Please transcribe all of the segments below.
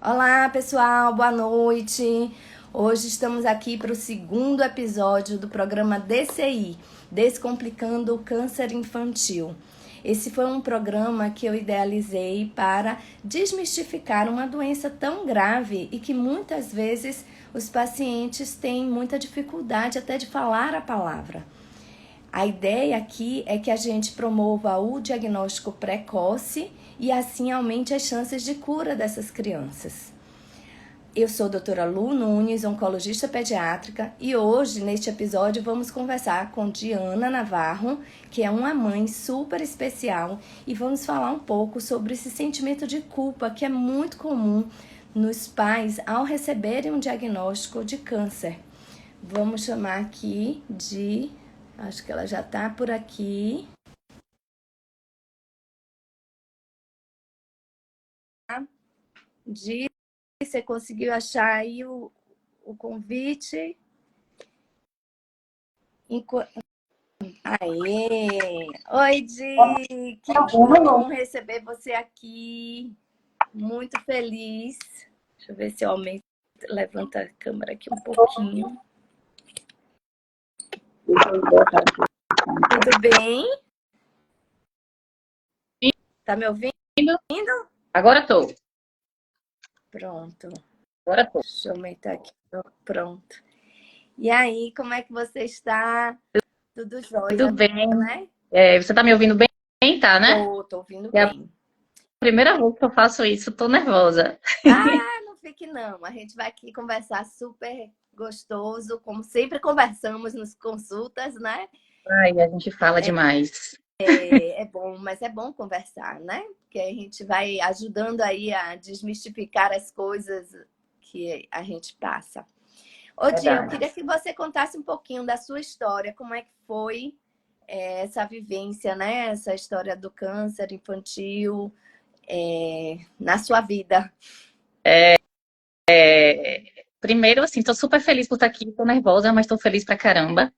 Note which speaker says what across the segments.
Speaker 1: Olá, pessoal, boa noite. Hoje estamos aqui para o segundo episódio do programa DCI, Descomplicando o Câncer Infantil. Esse foi um programa que eu idealizei para desmistificar uma doença tão grave e que muitas vezes os pacientes têm muita dificuldade até de falar a palavra. A ideia aqui é que a gente promova o diagnóstico precoce e assim aumente as chances de cura dessas crianças. Eu sou a doutora Lu Nunes, oncologista pediátrica, e hoje, neste episódio, vamos conversar com Diana Navarro, que é uma mãe super especial, e vamos falar um pouco sobre esse sentimento de culpa que é muito comum nos pais ao receberem um diagnóstico de câncer. Vamos chamar aqui de... Acho que ela já está por aqui. Di, você conseguiu achar aí o convite? Aê! Oi, Di! Que bom receber você aqui. Muito feliz. Deixa eu ver se eu aumento, levanta a câmera aqui um pouquinho. Tudo bem? Tá me ouvindo?
Speaker 2: Agora tô.
Speaker 1: Pronto.
Speaker 2: Agora tô.
Speaker 1: Deixa eu aumentar aqui. Pronto. E aí, como é que você está? Tudo jóia,
Speaker 2: Tudo bem.
Speaker 1: né?
Speaker 2: Você tá me ouvindo bem, tá, né?
Speaker 1: Tô ouvindo
Speaker 2: É a
Speaker 1: bem.
Speaker 2: primeira vez que eu faço isso, tô nervosa.
Speaker 1: Ah, não fique não. A gente vai aqui conversar super gostoso, como sempre conversamos nas consultas, né?
Speaker 2: Ai, a gente fala demais.
Speaker 1: É bom, mas é bom conversar, né? Porque a gente vai ajudando aí a desmistificar as coisas que a gente passa. Ô, Dia, eu
Speaker 2: Verdade.
Speaker 1: queria que você contasse um pouquinho da sua história, como é que foi essa vivência, né? Essa história do câncer infantil na sua vida.
Speaker 2: Primeiro, assim, tô super feliz por estar aqui, tô nervosa, mas tô feliz pra caramba,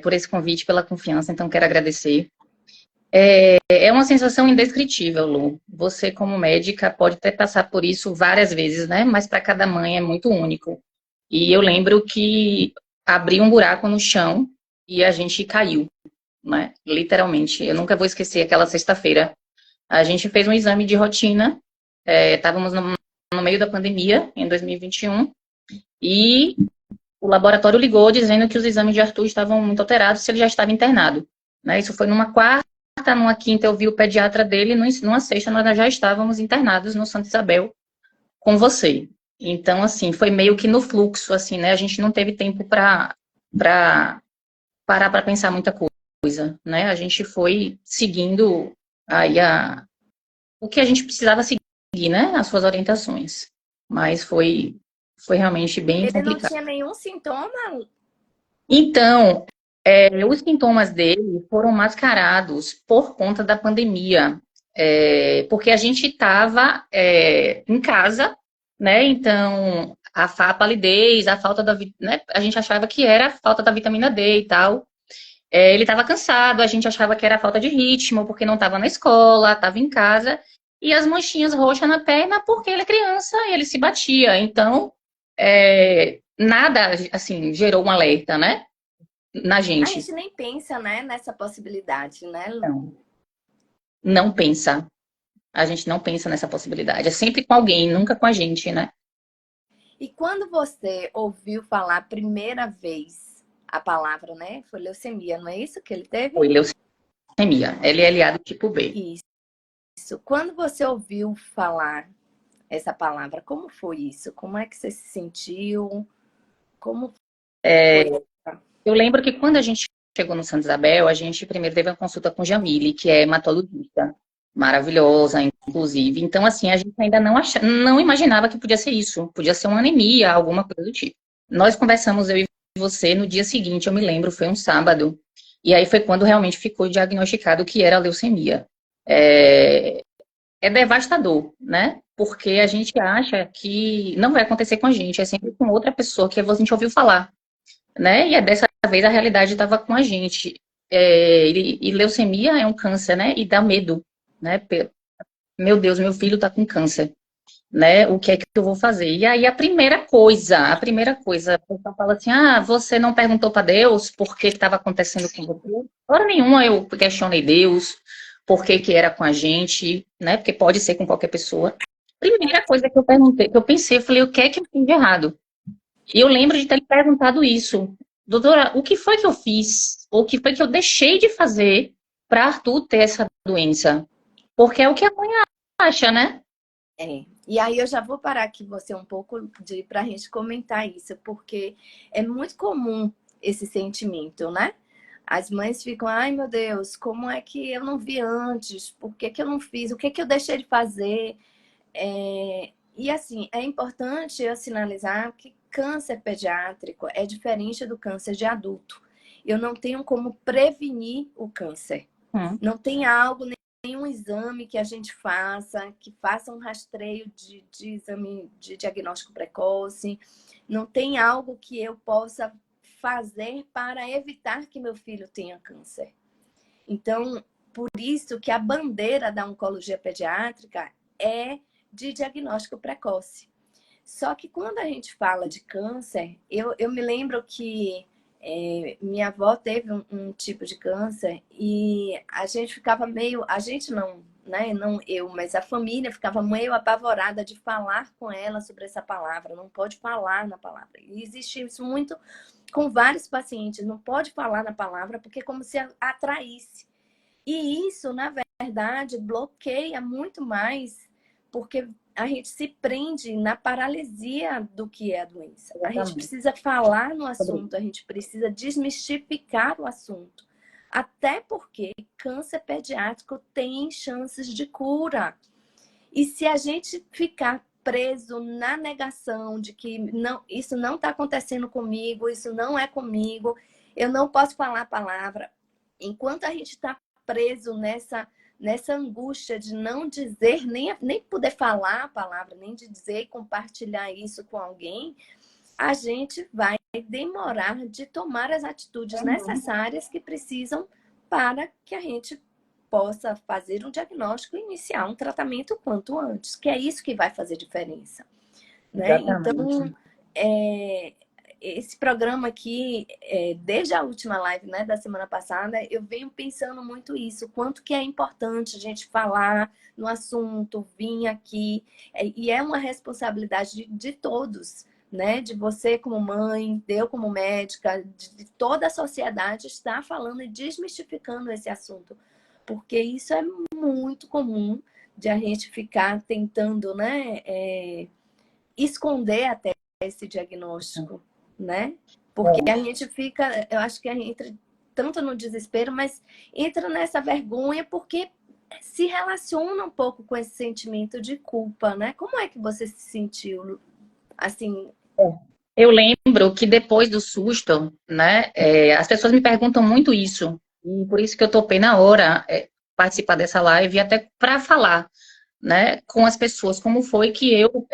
Speaker 2: por esse convite, pela confiança, então quero agradecer. É uma sensação indescritível, Lu. Você, como médica, pode até passar por isso várias vezes, né? Mas para cada mãe é muito único. E eu lembro que abri um buraco no chão e a gente caiu, né? Literalmente. Eu nunca vou esquecer aquela sexta-feira. A gente fez um exame de rotina, estávamos no meio da pandemia, em 2021, e o laboratório ligou dizendo que os exames de Arthur estavam muito alterados, se ele já estava internado. Né? Isso foi numa quarta, numa quinta eu vi o pediatra dele, numa sexta nós já estávamos internados no Santa Isabel com você. Então, assim, foi meio que no fluxo, assim, né? A gente não teve tempo para parar para pensar muita coisa, né? A gente foi seguindo aí o que a gente precisava seguir, né? As suas orientações. Mas foi realmente bem
Speaker 1: Ele não
Speaker 2: complicado.
Speaker 1: tinha nenhum sintoma?
Speaker 2: Então, os sintomas dele foram mascarados por conta da pandemia, porque a gente estava em casa, né? Então, a palidez, a falta né? A gente achava que era a falta da vitamina D e tal. Ele estava cansado, a gente achava que era falta de ritmo, porque não estava na escola, estava em casa, e as manchinhas roxas na perna, porque ele é criança e ele se batia. Então, nada, assim, gerou um alerta, né? Na
Speaker 1: A
Speaker 2: gente.
Speaker 1: gente nem pensa, né, nessa possibilidade, né, Lu?
Speaker 2: Não, não pensa. A gente não pensa nessa possibilidade. É sempre com alguém, nunca com a gente, né?
Speaker 1: E quando você ouviu falar a primeira vez a palavra, né? Foi leucemia, não é isso que ele teve?
Speaker 2: Foi leucemia, LLA do tipo B.
Speaker 1: Isso. Quando você ouviu falar essa palavra, como foi isso? Como é que você se sentiu? Como foi?
Speaker 2: Eu lembro que quando a gente chegou no Santa Isabel, a gente primeiro teve uma consulta com Jamile, que é hematologista, maravilhosa, inclusive. Então, assim, a gente ainda não imaginava que podia ser isso. Podia ser uma anemia, alguma coisa do tipo. Nós conversamos, eu e você, no dia seguinte, eu me lembro, foi um sábado. E aí foi quando realmente ficou diagnosticado que era leucemia. É, é devastador, né? Porque a gente acha que não vai acontecer com a gente, é sempre com outra pessoa que a gente ouviu falar, né? E dessa vez a realidade estava com a gente. E leucemia é um câncer, né? E dá medo, né? Meu Deus, meu filho está com câncer. né? O que é que eu vou fazer? E aí a primeira coisa, o pessoal fala assim, você não perguntou para Deus por que estava acontecendo com você? Hora nenhuma eu questionei Deus, por que que era com a gente, né? Porque pode ser com qualquer pessoa. Primeira coisa que eu perguntei, que eu pensei, eu falei, o que é que eu fiz de errado? E eu lembro de ter lhe perguntado isso. Doutora, o que foi que eu fiz? Ou o que foi que eu deixei de fazer para Arthur ter essa doença? Porque é o que a mãe acha, né?
Speaker 1: É. E aí eu já vou parar aqui você um pouco para a gente comentar isso, porque é muito comum esse sentimento, né? As mães ficam, ai meu Deus, como é que eu não vi antes? Por que que eu não fiz? O que que eu deixei de fazer? E assim, é importante eu sinalizar que câncer pediátrico é diferente do câncer de adulto. Eu não tenho como prevenir o câncer.
Speaker 2: Hum.
Speaker 1: Não tem algo, nenhum exame que a gente faça, que faça um rastreio de exame de diagnóstico precoce. Não tem algo que eu possa fazer para evitar que meu filho tenha câncer. Então, por isso que a bandeira da oncologia pediátrica é de diagnóstico precoce. Só que quando a gente fala de câncer, eu me lembro que minha avó teve um tipo de câncer e a gente ficava meio... A gente não, né? Não eu, mas a família ficava meio apavorada de falar com ela sobre essa palavra. Não pode falar na palavra. E existe isso muito com vários pacientes. Não pode falar na palavra porque é como se atraísse. E isso, na verdade, bloqueia muito mais, porque a gente se prende na paralisia do que é a doença. A gente
Speaker 2: Exatamente.
Speaker 1: precisa falar no assunto, a gente precisa desmistificar o assunto. Até porque câncer pediátrico tem chances de cura. E se a gente ficar preso na negação de que não, isso não está acontecendo comigo, isso não é comigo, eu não posso falar a palavra. Enquanto a gente está preso nessa angústia de não dizer, nem poder falar a palavra, nem de dizer e compartilhar isso com alguém, a gente vai demorar de tomar as atitudes necessárias que precisam para que a gente possa fazer um diagnóstico e iniciar um tratamento o quanto antes, que é isso que vai fazer diferença, né? Então,
Speaker 2: Exatamente.
Speaker 1: esse programa aqui, desde a última live, né, da semana passada, eu venho pensando muito isso, quanto que é importante a gente falar no assunto, vir aqui, e é uma responsabilidade de todos, né, de você como mãe, de eu como médica, de toda a sociedade estar falando e desmistificando esse assunto, porque isso é muito comum de a gente ficar tentando, né, esconder até esse diagnóstico, né? Porque a gente fica, eu acho que a gente entra tanto no desespero, mas entra nessa vergonha porque se relaciona um pouco com esse sentimento de culpa, né? Como é que você se sentiu, assim?
Speaker 2: Eu lembro que depois do susto, né, as pessoas me perguntam muito isso, e por isso que eu topei na hora participar dessa live, até para falar, né, com as pessoas como foi que eu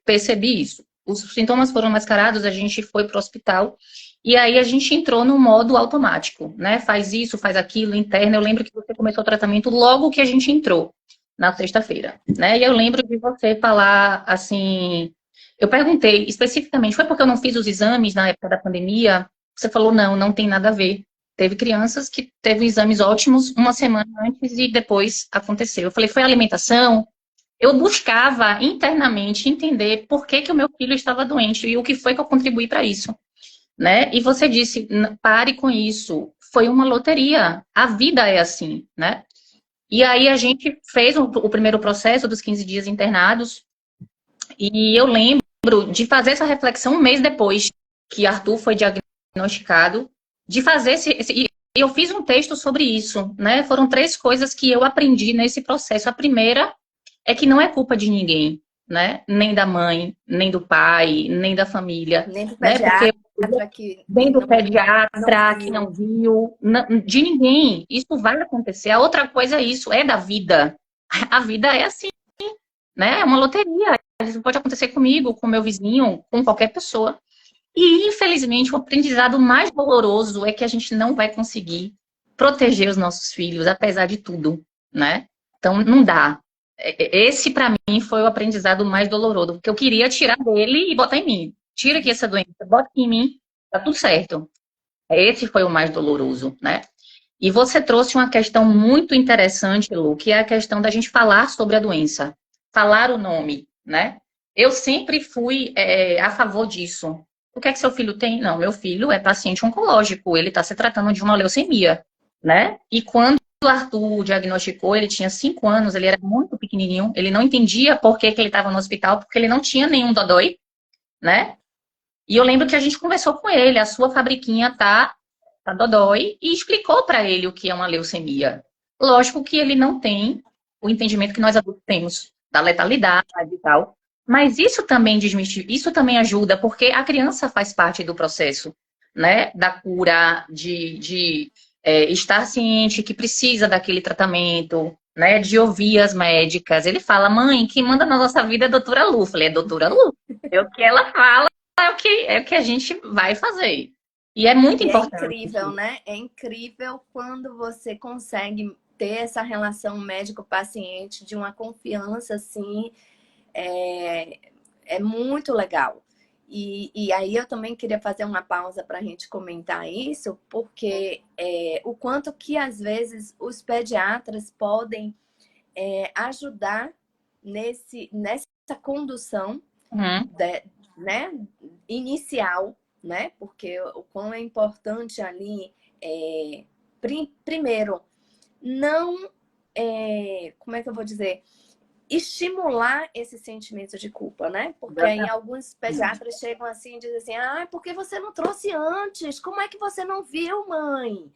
Speaker 2: percebi isso. Os sintomas foram mascarados, a gente foi para o hospital, e aí a gente entrou no modo automático, né, faz isso, faz aquilo, interna. Eu lembro que você começou o tratamento logo que a gente entrou, na sexta-feira, né, e eu lembro de você falar assim... Eu perguntei especificamente, foi porque eu não fiz os exames na época da pandemia? Você falou, não, não tem nada a ver. Teve crianças que teve exames ótimos uma semana antes e depois aconteceu. Eu falei, foi alimentação? Eu buscava internamente entender por que que o meu filho estava doente e o que foi que eu contribuí para isso, né? E você disse, pare com isso. Foi uma loteria. A vida é assim, né? E aí a gente fez o primeiro processo dos 15 dias internados e eu lembro de fazer essa reflexão um mês depois que Arthur foi diagnosticado, de fazer e eu fiz um texto sobre isso, né? Foram 3 coisas que eu aprendi nesse processo. A primeira é que não é culpa de ninguém, né? Nem da mãe, nem do pai, nem da família,
Speaker 1: Nem do
Speaker 2: né? Porque
Speaker 1: pediatra que
Speaker 2: vem do
Speaker 1: não
Speaker 2: pediatra que
Speaker 1: viu.
Speaker 2: não viu, de ninguém. Isso vai acontecer. A outra coisa é isso, é da vida. A vida é assim, né? É uma loteria. Isso pode acontecer comigo, com meu vizinho, com qualquer pessoa. E, infelizmente, o aprendizado mais doloroso é que a gente não vai conseguir proteger os nossos filhos, apesar de tudo, né? Então, não dá. Esse, para mim, foi o aprendizado mais doloroso, porque eu queria tirar dele e botar em mim. Tira aqui essa doença, bota aqui em mim, tá tudo certo. Esse foi o mais doloroso, né? E você trouxe uma questão muito interessante, Lu, que é a questão da gente falar sobre a doença, falar o nome, né? Eu sempre fui a favor disso. O que é que seu filho tem? Não, meu filho é paciente oncológico, ele está se tratando de uma leucemia, né? E quando o Arthur diagnosticou, ele tinha 5 anos, ele era muito pequenininho, ele não entendia por que que ele estava no hospital, porque ele não tinha nenhum dodói, né? E eu lembro que a gente conversou com ele, a sua fabriquinha tá dodói, e explicou para ele o que é uma leucemia. Lógico que ele não tem o entendimento que nós adultos temos da letalidade e tal, mas isso também desmistifica, isso também ajuda, porque a criança faz parte do processo, né, da cura, estar ciente que precisa daquele tratamento, né, de ouvir as médicas. Ele fala, mãe, quem manda na nossa vida é a doutora Lu. Eu falei, é a doutora Lu, é o que ela fala, é o que a gente vai fazer. E é muito
Speaker 1: E é
Speaker 2: importante.
Speaker 1: incrível, né? É incrível quando você consegue ter essa relação médico-paciente de uma confiança assim, é, é muito legal. E aí eu também queria fazer uma pausa para a gente comentar isso, porque o quanto que às vezes os pediatras podem ajudar nessa condução
Speaker 2: Uhum.
Speaker 1: né, inicial, né? Porque o quão é importante ali, primeiro, não, como é que eu vou dizer? Estimular esse sentimento de culpa, né? Porque aí alguns pediatras chegam assim e dizem assim, ah, por que você não trouxe antes? Como é que você não viu, mãe?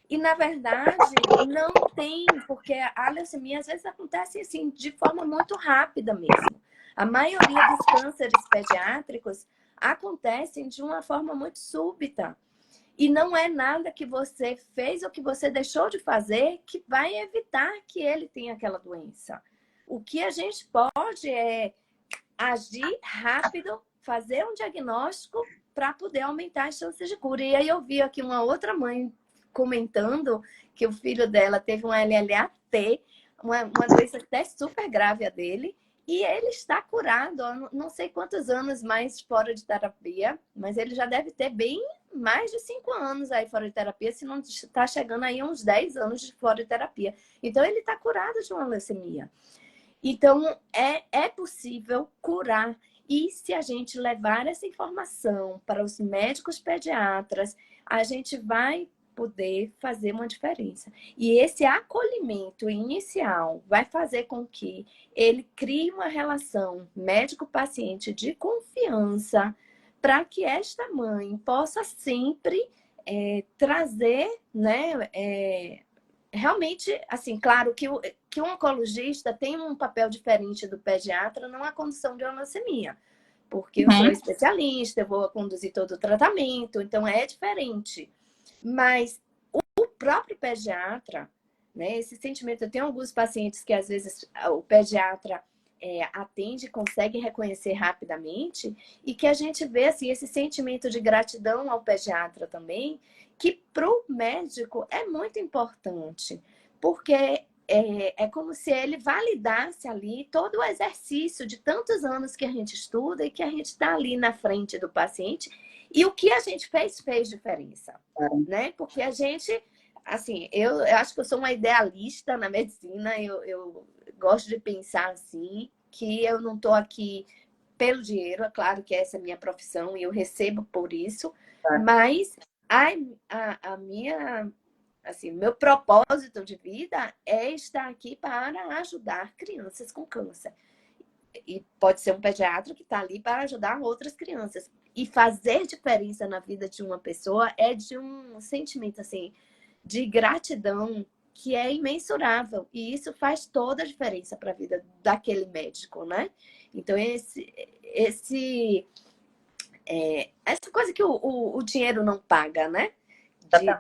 Speaker 1: E, na verdade, não tem, porque a leucemia às vezes acontece assim, de forma muito rápida mesmo. A maioria dos cânceres pediátricos acontecem de uma forma muito súbita. E não é nada que você fez ou que você deixou de fazer que vai evitar que ele tenha aquela doença. O que a gente pode é agir rápido, fazer um diagnóstico para poder aumentar as chances de cura. E aí eu vi aqui uma outra mãe comentando que o filho dela teve um LLAT, uma doença até super grave a dele, e ele está curado, não sei quantos anos mais fora de terapia, mas ele já deve ter bem mais de 5 anos aí fora de terapia, se não está chegando aí a uns 10 anos de fora de terapia. Então ele está curado de uma leucemia. Então, é possível curar. E se a gente levar essa informação para os médicos pediatras, a gente vai poder fazer uma diferença. E esse acolhimento inicial vai fazer com que ele crie uma relação médico-paciente de confiança para que esta mãe possa sempre trazer, né, realmente, assim, claro que o oncologista tem um papel diferente do pediatra numa condição de leucemia, porque eu sou
Speaker 2: Uhum.
Speaker 1: especialista, eu vou conduzir todo o tratamento, então é diferente. Mas o próprio pediatra, né, esse sentimento, eu tenho alguns pacientes que às vezes o pediatra atende, consegue reconhecer rapidamente, e que a gente vê assim, esse sentimento de gratidão ao pediatra também, que para o médico é muito importante, porque é como se ele validasse ali todo o exercício de tantos anos que a gente estuda e que a gente está ali na frente do paciente, e o que a gente fez diferença, né? Porque a gente, assim, eu acho que eu sou uma idealista na medicina, eu gosto de pensar assim, que eu não estou aqui pelo dinheiro, é claro que essa é a minha profissão e eu recebo por isso, mas a minha, assim, meu propósito de vida é estar aqui para ajudar crianças com câncer. E pode ser um pediatra que está ali para ajudar outras crianças. E fazer diferença na vida de uma pessoa é de um sentimento, assim, de gratidão que é imensurável. E isso faz toda a diferença para a vida daquele médico, né? Então, essa coisa que o dinheiro não paga, né?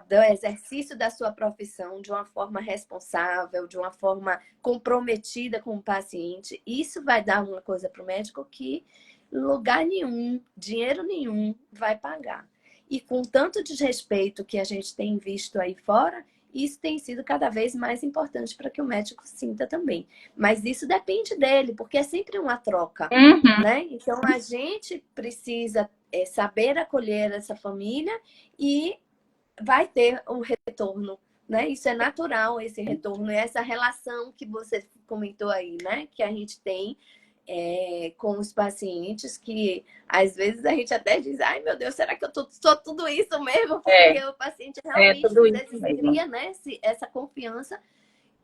Speaker 1: Do exercício da sua profissão de uma forma responsável, de uma forma comprometida com o paciente, isso vai dar uma coisa para o médico que lugar nenhum, dinheiro nenhum vai pagar. E com tanto desrespeito que a gente tem visto aí fora, E isso tem sido cada vez mais importante para que o médico sinta também. Mas isso depende dele, porque é sempre uma troca,
Speaker 2: Uhum.
Speaker 1: né? Então a gente precisa saber acolher essa família e vai ter um retorno, né? Isso é natural, esse retorno, essa relação que você comentou aí, né? Que a gente tem com os pacientes, que às vezes a gente até diz, ai meu Deus, será que eu sou tudo isso mesmo? Porque o paciente realmente
Speaker 2: Tudo
Speaker 1: às
Speaker 2: isso
Speaker 1: vezes
Speaker 2: mesmo.
Speaker 1: cria, né, essa confiança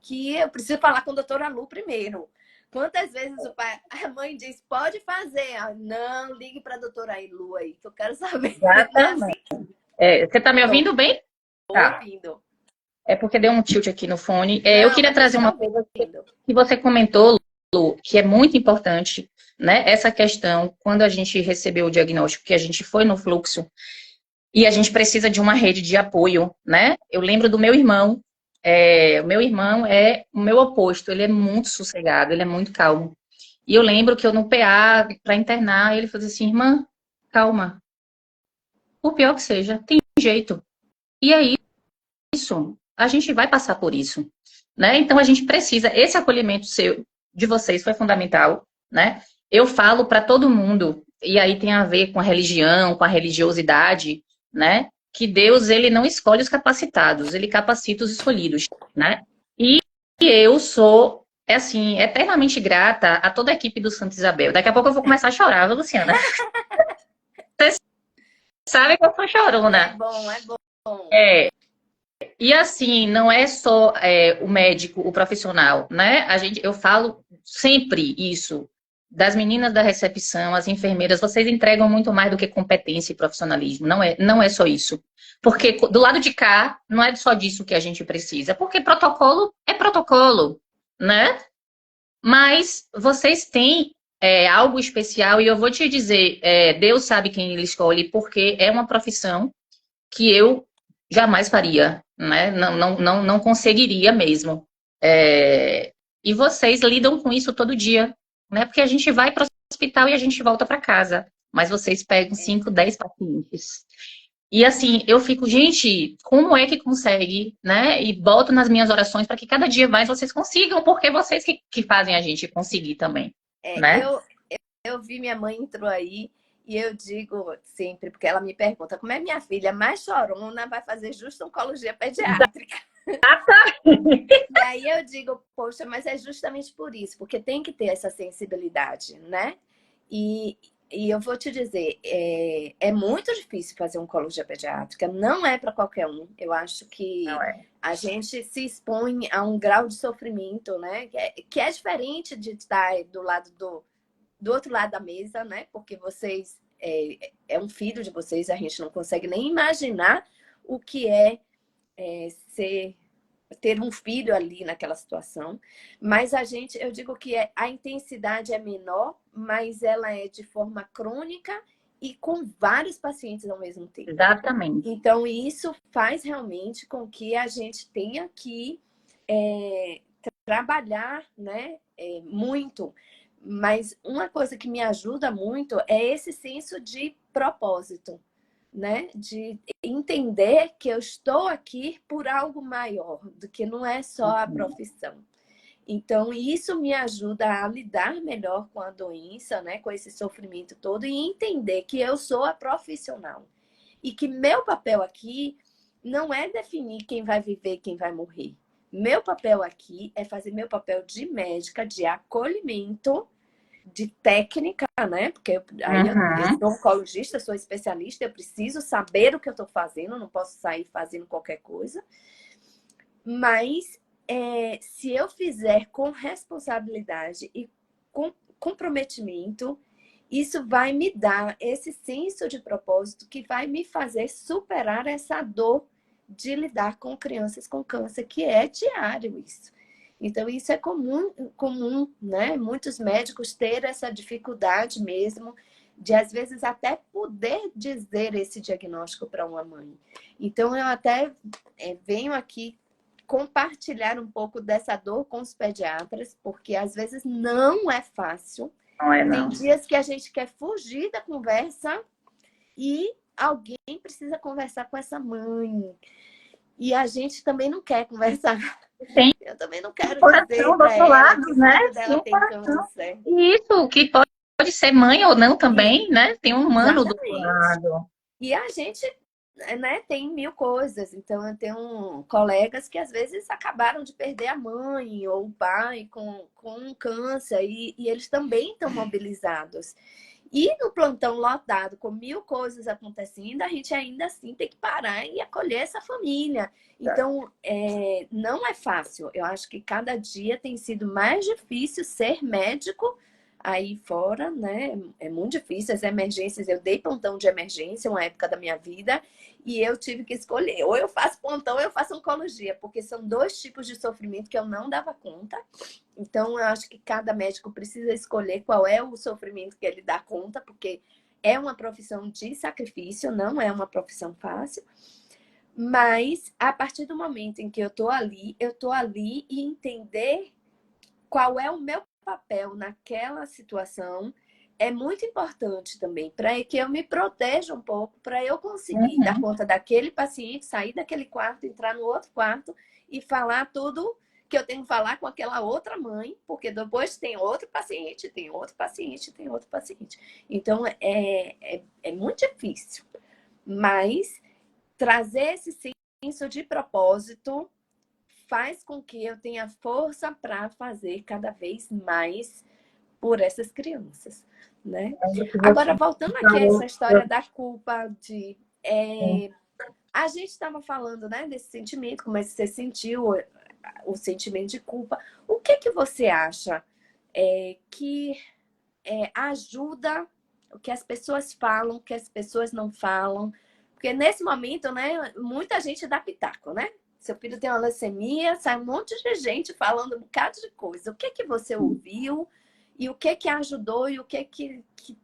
Speaker 1: que eu preciso falar com a doutora Lu primeiro. Quantas vezes a mãe diz, pode fazer? Não, ligue para a doutora Lu aí, que eu quero saber. Não é assim?
Speaker 2: Exatamente. Você está me
Speaker 1: Tô
Speaker 2: ouvindo bem? Tá.
Speaker 1: ouvindo.
Speaker 2: É porque deu um tilt aqui no fone. Eu
Speaker 1: Não,
Speaker 2: queria
Speaker 1: mas a gente
Speaker 2: trazer
Speaker 1: está
Speaker 2: uma coisa
Speaker 1: ouvindo.
Speaker 2: que você comentou, Lu, que é muito importante, né? Essa questão, quando a gente recebeu o diagnóstico, que a gente foi no fluxo e a gente precisa de uma rede de apoio, né? Eu lembro do meu irmão. O meu irmão é o meu oposto. Ele é muito sossegado, ele é muito calmo. E eu lembro que eu no PA, para internar, ele falou assim, irmã, calma. Por pior que seja, tem jeito. E é isso. A gente vai passar por isso, né? Então a gente precisa. Esse acolhimento seu, de vocês, foi fundamental, né? Eu falo para todo mundo, e aí tem a ver com a religião, com a religiosidade, né? Que Deus, ele não escolhe os capacitados, ele capacita os escolhidos, né? E eu sou, assim, eternamente grata a toda a equipe do Santa Isabel. Daqui a pouco eu vou começar a chorar, viu, Luciana? Você sabe que eu sou
Speaker 1: É
Speaker 2: chorona.
Speaker 1: bom, é bom.
Speaker 2: É, e assim, não é só o médico, o profissional, né? Eu falo sempre isso. Das meninas da recepção, as enfermeiras, vocês entregam muito mais do que competência e profissionalismo. Não é só isso. Porque do lado de cá, não é só disso que a gente precisa. Porque protocolo é protocolo, né? Mas vocês têm algo especial e eu vou te dizer, Deus sabe quem ele escolhe, porque é uma profissão que eu jamais faria, né? Não conseguiria mesmo. E vocês lidam com isso todo dia, né? Porque a gente vai para o hospital e a gente volta para casa, mas vocês pegam 5, 10 pacientes. E assim, eu fico, gente, como é que consegue, né? E boto nas minhas orações para que cada dia mais vocês consigam, porque vocês que fazem a gente conseguir também,
Speaker 1: É,
Speaker 2: né?
Speaker 1: eu vi minha mãe entrou aí e eu digo sempre, porque ela me pergunta como é minha filha mais chorona vai fazer justo oncologia pediátrica. E aí eu digo, poxa, mas é justamente por isso, porque tem que ter essa sensibilidade, né? E eu vou te dizer, é muito difícil fazer oncologia pediátrica, não é para qualquer um. Eu acho
Speaker 2: Não
Speaker 1: que
Speaker 2: é?
Speaker 1: a gente se expõe a um grau de sofrimento, né? Que é diferente de estar do lado do outro lado da mesa, né? Porque vocês é um filho de vocês, a gente não consegue nem imaginar o que ser ter um filho ali naquela situação. Mas eu digo que a intensidade é menor, mas ela é de forma crônica e com vários pacientes ao mesmo tempo.
Speaker 2: Exatamente.
Speaker 1: Então, isso faz realmente com que a gente tenha que trabalhar, né, muito. Mas uma coisa que me ajuda muito é esse senso de propósito, né? De entender que eu estou aqui por algo maior, do que não é só a profissão. Então, isso me ajuda a lidar melhor com a doença, né? Com esse sofrimento todo e entender que eu sou a profissional. E que meu papel aqui não é definir quem vai viver, quem vai morrer. Meu papel aqui é fazer meu papel de médica, de acolhimento, de técnica, né? Porque aí eu
Speaker 2: Uhum.
Speaker 1: sou oncologista, sou especialista, eu preciso saber o que eu estou fazendo, não posso sair fazendo qualquer coisa. Mas se eu fizer com responsabilidade e com comprometimento, isso vai me dar esse senso de propósito que vai me fazer superar essa dor de lidar com crianças com câncer, que é diário isso. Então, isso é comum, né? Muitos médicos terem essa dificuldade mesmo de, às vezes, até poder dizer esse diagnóstico para uma mãe. Então, eu até venho aqui compartilhar um pouco dessa dor com os pediatras, porque às vezes não é fácil.
Speaker 2: Não é,
Speaker 1: Tem
Speaker 2: não.
Speaker 1: dias que a gente quer fugir da conversa e alguém precisa conversar com essa mãe. E a gente também não quer conversar.
Speaker 2: Tem
Speaker 1: Eu também não
Speaker 2: um
Speaker 1: quero dizer
Speaker 2: coração do
Speaker 1: para
Speaker 2: outro
Speaker 1: ela
Speaker 2: lado,
Speaker 1: que o
Speaker 2: né?
Speaker 1: filho
Speaker 2: Tem
Speaker 1: dela
Speaker 2: um
Speaker 1: tem
Speaker 2: coração.
Speaker 1: câncer.
Speaker 2: E isso, que pode ser mãe ou não também, né? Tem um humano do outro
Speaker 1: Exatamente.
Speaker 2: lado.
Speaker 1: E a gente, né, tem mil coisas. Então, eu tenho colegas que às vezes acabaram de perder a mãe ou o pai com um câncer e eles também estão mobilizados. E no plantão lotado, com mil coisas acontecendo, a gente ainda assim tem que parar e acolher essa família. Então, não é fácil. Eu acho que cada dia tem sido mais difícil ser médico aí fora, né? É muito difícil as emergências. Eu dei plantão de emergência uma época da minha vida e eu tive que escolher. Ou eu faço plantão ou eu faço oncologia, porque são dois tipos de sofrimento que eu não dava conta. Então, eu acho que cada médico precisa escolher qual é o sofrimento que ele dá conta, porque é uma profissão de sacrifício, não é uma profissão fácil. Mas, a partir do momento em que eu tô ali e entender qual é o meu papel naquela situação é muito importante também, para que eu me proteja um pouco, para eu conseguir dar
Speaker 2: Uhum.
Speaker 1: conta daquele paciente, sair daquele quarto, entrar no outro quarto e falar tudo que eu tenho que falar com aquela outra mãe, porque depois tem outro paciente, tem outro paciente, tem outro paciente. Então, é muito difícil. Mas trazer esse senso de propósito faz com que eu tenha força para fazer cada vez mais por essas crianças, né?
Speaker 2: O que você
Speaker 1: Agora, voltando aqui a essa
Speaker 2: falou,
Speaker 1: história da culpa, a gente estava falando, né, desse sentimento, como é que você sentiu o sentimento de culpa. O que que você acha que ajuda o que as pessoas falam, o que as pessoas não falam? Porque nesse momento, né, muita gente dá pitaco, né? Seu filho tem uma leucemia, sai um monte de gente falando um bocado de coisa. O que que você ouviu e o que que ajudou e o que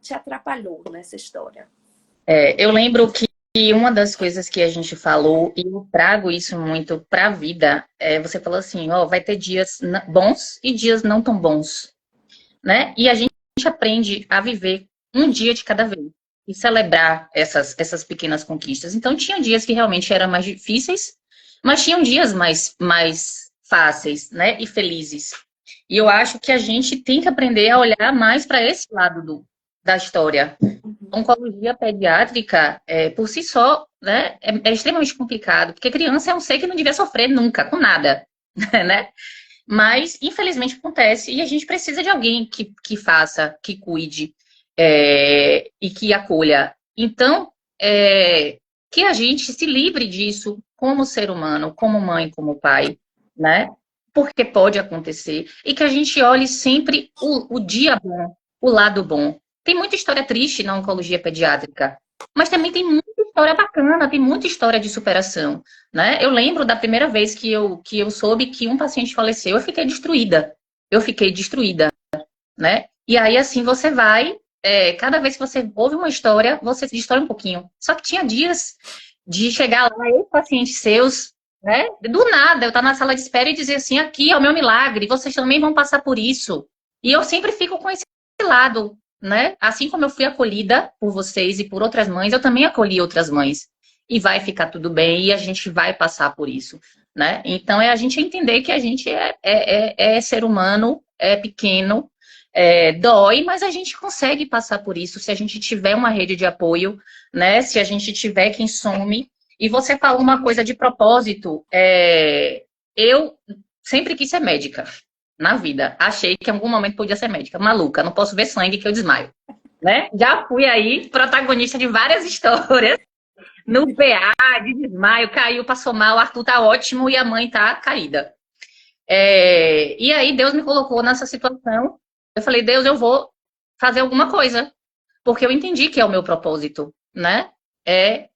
Speaker 1: te atrapalhou nessa história?
Speaker 2: eu lembro que uma das coisas que a gente falou, e eu trago isso muito para a vida, você falou assim, ó, vai ter dias bons e dias não tão bons, né? E a gente aprende a viver um dia de cada vez e celebrar essas pequenas conquistas. Então, tinha dias que realmente eram mais difíceis, mas tinham dias mais fáceis, né? E felizes. E eu acho que a gente tem que aprender a olhar mais para esse lado da história. Oncologia pediátrica, por si só, né, é extremamente complicado, porque criança é um ser que não devia sofrer nunca, com nada, né? Mas, infelizmente, acontece e a gente precisa de alguém que faça, que cuide e que acolha. Então, que a gente se livre disso como ser humano, como mãe, como pai, né? Porque pode acontecer. E que a gente olhe sempre o dia bom, o lado bom. Tem muita história triste na oncologia pediátrica, mas também tem muita história bacana, tem muita história de superação, né? Eu lembro da primeira vez que eu soube que um paciente faleceu, eu fiquei destruída. Eu fiquei destruída, né? E aí, assim, você vai, cada vez que você ouve uma história, você se destrói um pouquinho. Só que tinha dias de chegar lá, eu, pacientes seus, né? Do nada, eu estar na sala de espera e dizer assim, aqui é o meu milagre, vocês também vão passar por isso. E eu sempre fico com esse lado, né? Assim como eu fui acolhida por vocês e por outras mães, eu também acolhi outras mães. E vai ficar tudo bem e a gente vai passar por isso, né? Então, é a gente entender que a gente é ser humano, é pequeno, dói, mas a gente consegue passar por isso se a gente tiver uma rede de apoio, né? Se a gente tiver quem some. E você falou uma coisa de propósito. Eu sempre quis ser médica na vida. Achei que em algum momento podia ser médica. Maluca, não posso ver sangue que eu desmaio. Né? Já fui aí protagonista de várias histórias. No PA, de desmaio, caiu, passou mal, o Arthur tá ótimo e a mãe tá caída. E aí Deus me colocou nessa situação. Eu falei, Deus, eu vou fazer alguma coisa, porque eu entendi que é o meu propósito, né? É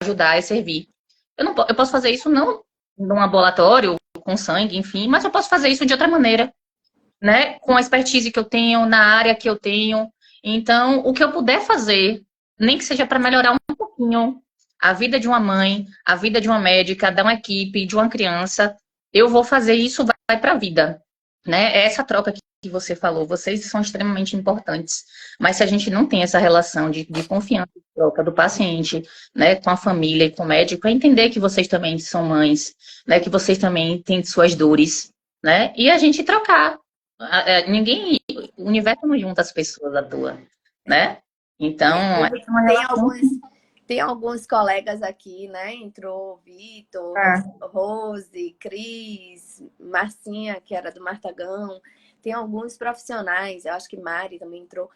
Speaker 2: ajudar, é servir. Eu posso fazer isso não num laboratório, com sangue, enfim, mas eu posso fazer isso de outra maneira, né? Com a expertise que eu tenho, na área que eu tenho. Então, o que eu puder fazer, nem que seja para melhorar um pouquinho a vida de uma mãe, a vida de uma médica, de uma equipe, de uma criança, eu vou fazer isso, vai para a vida, né? É essa troca que que você falou, vocês são extremamente importantes, mas se a gente não tem essa relação de confiança e troca do paciente, né, com a família e com o médico, é entender que vocês também são mães, né, que vocês também têm suas dores, né, e a gente trocar. Ninguém, o universo não junta as pessoas à toa, né? Então, é uma
Speaker 1: Tem
Speaker 2: relação.
Speaker 1: alguns colegas aqui, né? Entrou Vitor,
Speaker 2: Ah,
Speaker 1: Rose, Cris, Marcinha, que era do Martagão. Tem alguns profissionais, eu acho que Mari também entrou.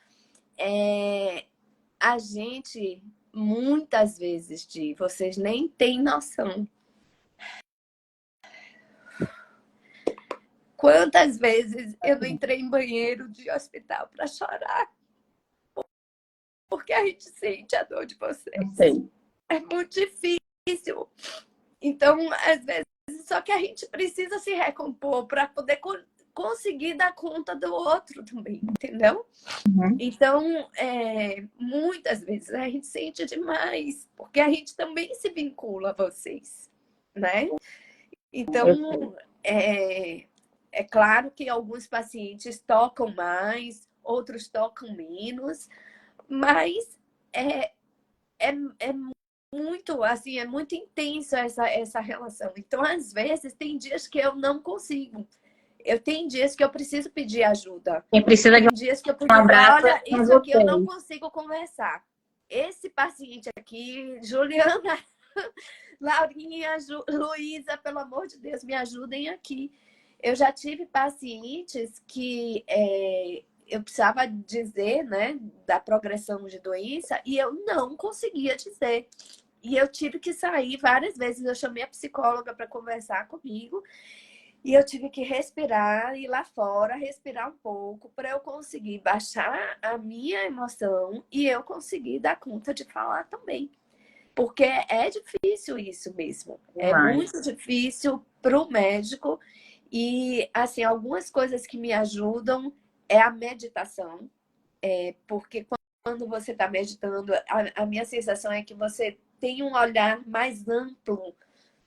Speaker 1: A gente, muitas vezes, vocês nem têm noção. Quantas vezes eu não entrei em banheiro de hospital para chorar? Porque a gente sente a dor de
Speaker 2: eu
Speaker 1: vocês.
Speaker 2: sei.
Speaker 1: É muito difícil. Então, às vezes, só que a gente precisa se recompor para poder conseguir dar conta do outro também, entendeu?
Speaker 2: Uhum.
Speaker 1: Então, muitas vezes a gente sente demais, porque a gente também se vincula a vocês, né?
Speaker 2: Eu sei.
Speaker 1: Então, é claro que alguns pacientes tocam mais, outros tocam menos, mas é, é muito, assim, é muito intenso essa relação. Então, às vezes, tem dias que eu não consigo. Eu tenho dias que eu preciso pedir ajuda.
Speaker 2: Quem precisa de
Speaker 1: Tem dias que eu
Speaker 2: um
Speaker 1: preciso,
Speaker 2: abraço
Speaker 1: olha,
Speaker 2: são
Speaker 1: isso aqui eu não
Speaker 2: vocês.
Speaker 1: consigo conversar. Esse paciente aqui, Juliana, Laurinha, Luísa, pelo amor de Deus, me ajudem aqui. Eu já tive pacientes que eu precisava dizer, né, da progressão de doença e eu não conseguia dizer. E eu tive que sair várias vezes. Eu chamei a psicóloga para conversar comigo e eu tive que respirar, ir lá fora, respirar um pouco para eu conseguir baixar a minha emoção e eu conseguir dar conta de falar também. Porque é difícil isso mesmo. É muito
Speaker 2: Demais.
Speaker 1: difícil para o médico. E, assim, algumas coisas que me ajudam é a meditação. Porque quando você está meditando, a minha sensação é que você tem um olhar mais amplo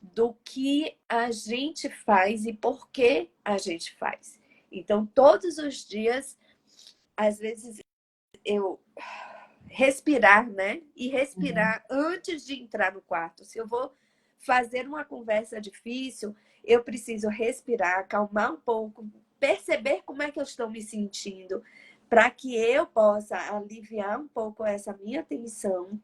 Speaker 1: do que a gente faz e por que a gente faz. Então, todos os dias, às vezes, eu respirar, né? E
Speaker 2: Uhum.
Speaker 1: respirar antes de entrar no quarto. Se eu vou fazer uma conversa difícil, eu preciso respirar, acalmar um pouco, perceber como é que eu estou me sentindo, para que eu possa aliviar um pouco essa minha tensão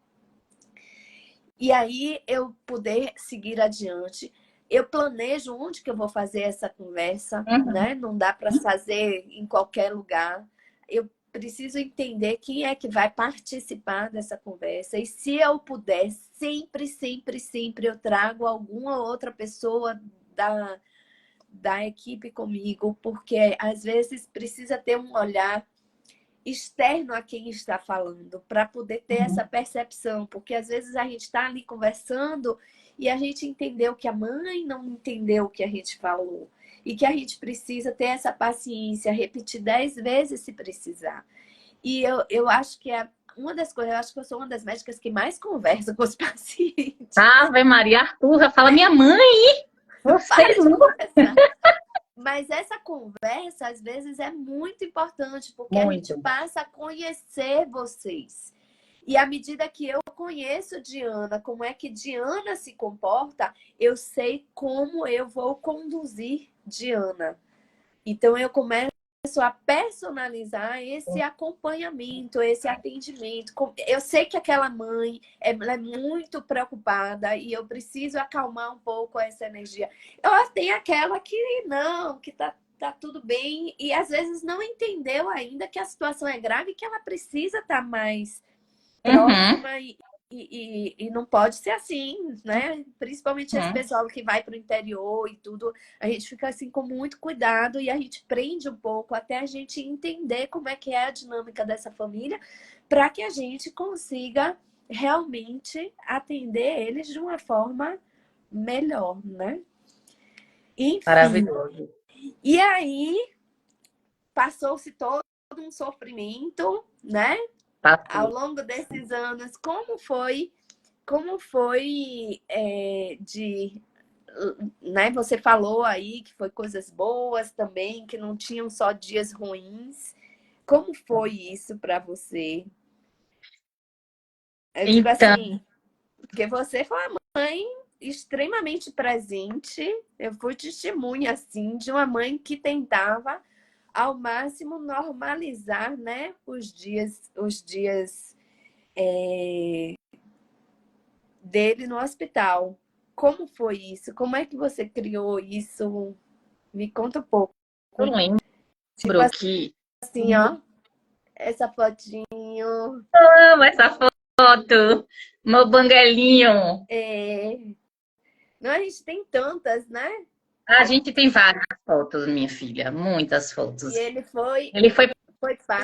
Speaker 1: e aí eu poder seguir adiante. Eu planejo onde que eu vou fazer essa conversa,
Speaker 2: Uhum.
Speaker 1: né? Não dá para fazer em qualquer lugar. Eu preciso entender quem é que vai participar dessa conversa. E se eu puder, sempre, sempre, sempre eu trago alguma outra pessoa da equipe comigo, porque às vezes precisa ter um olhar externo a quem está falando, para poder ter essa
Speaker 2: Uhum.
Speaker 1: percepção, porque às vezes a gente está ali conversando e a gente entendeu que a mãe não entendeu o que a gente falou e que a gente precisa ter essa paciência, repetir 10 vezes se precisar. E eu acho que é uma das coisas, eu acho que eu sou uma das médicas que mais conversa com os pacientes.
Speaker 2: Ave Maria, Arthur, fala minha mãe, você
Speaker 1: Para de
Speaker 2: não.
Speaker 1: conversar. Mas essa conversa, às vezes, é muito importante, porque a gente
Speaker 2: Muito.
Speaker 1: passa a conhecer vocês. E à medida que eu conheço Diana, como é que Diana se comporta, eu sei como eu vou conduzir Diana. Então, eu começo a personalizar esse acompanhamento, esse atendimento. Eu sei que aquela mãe ela é muito preocupada e eu preciso acalmar um pouco essa energia. Eu tenho aquela que não, que tá tudo bem e às vezes não entendeu ainda que a situação é grave e que ela precisa estar mais
Speaker 2: Uhum.
Speaker 1: próxima e não pode ser assim, né? Principalmente esse
Speaker 2: Uhum.
Speaker 1: pessoal que vai para o interior e tudo, a gente fica assim com muito cuidado e a gente prende um pouco até a gente entender como é que é a dinâmica dessa família, para que a gente consiga realmente atender eles de uma forma melhor, né? Enfim.
Speaker 2: Maravilhoso.
Speaker 1: E aí passou-se todo um sofrimento, né? Ao
Speaker 2: Passou.
Speaker 1: longo desses anos, como foi de né? Você falou aí que foi coisas boas também, que não tinham só dias ruins. Como foi isso para você? Eu digo
Speaker 2: Então,
Speaker 1: assim, porque você foi uma mãe extremamente presente. Eu fui testemunha, assim, de uma mãe que tentava ao máximo normalizar, né, os dias dele no hospital. Como foi isso? Como é que você criou isso? Me conta um pouco.
Speaker 2: eu lembro
Speaker 1: Tipo
Speaker 2: que
Speaker 1: assim, ó, essa fotinho.
Speaker 2: amo essa foto, meu banguelinho.
Speaker 1: Não, a gente tem tantas, né?
Speaker 2: A gente tem várias fotos, minha filha, muitas
Speaker 1: E
Speaker 2: fotos.
Speaker 1: ele foi,
Speaker 2: Ele foi
Speaker 1: foi
Speaker 2: página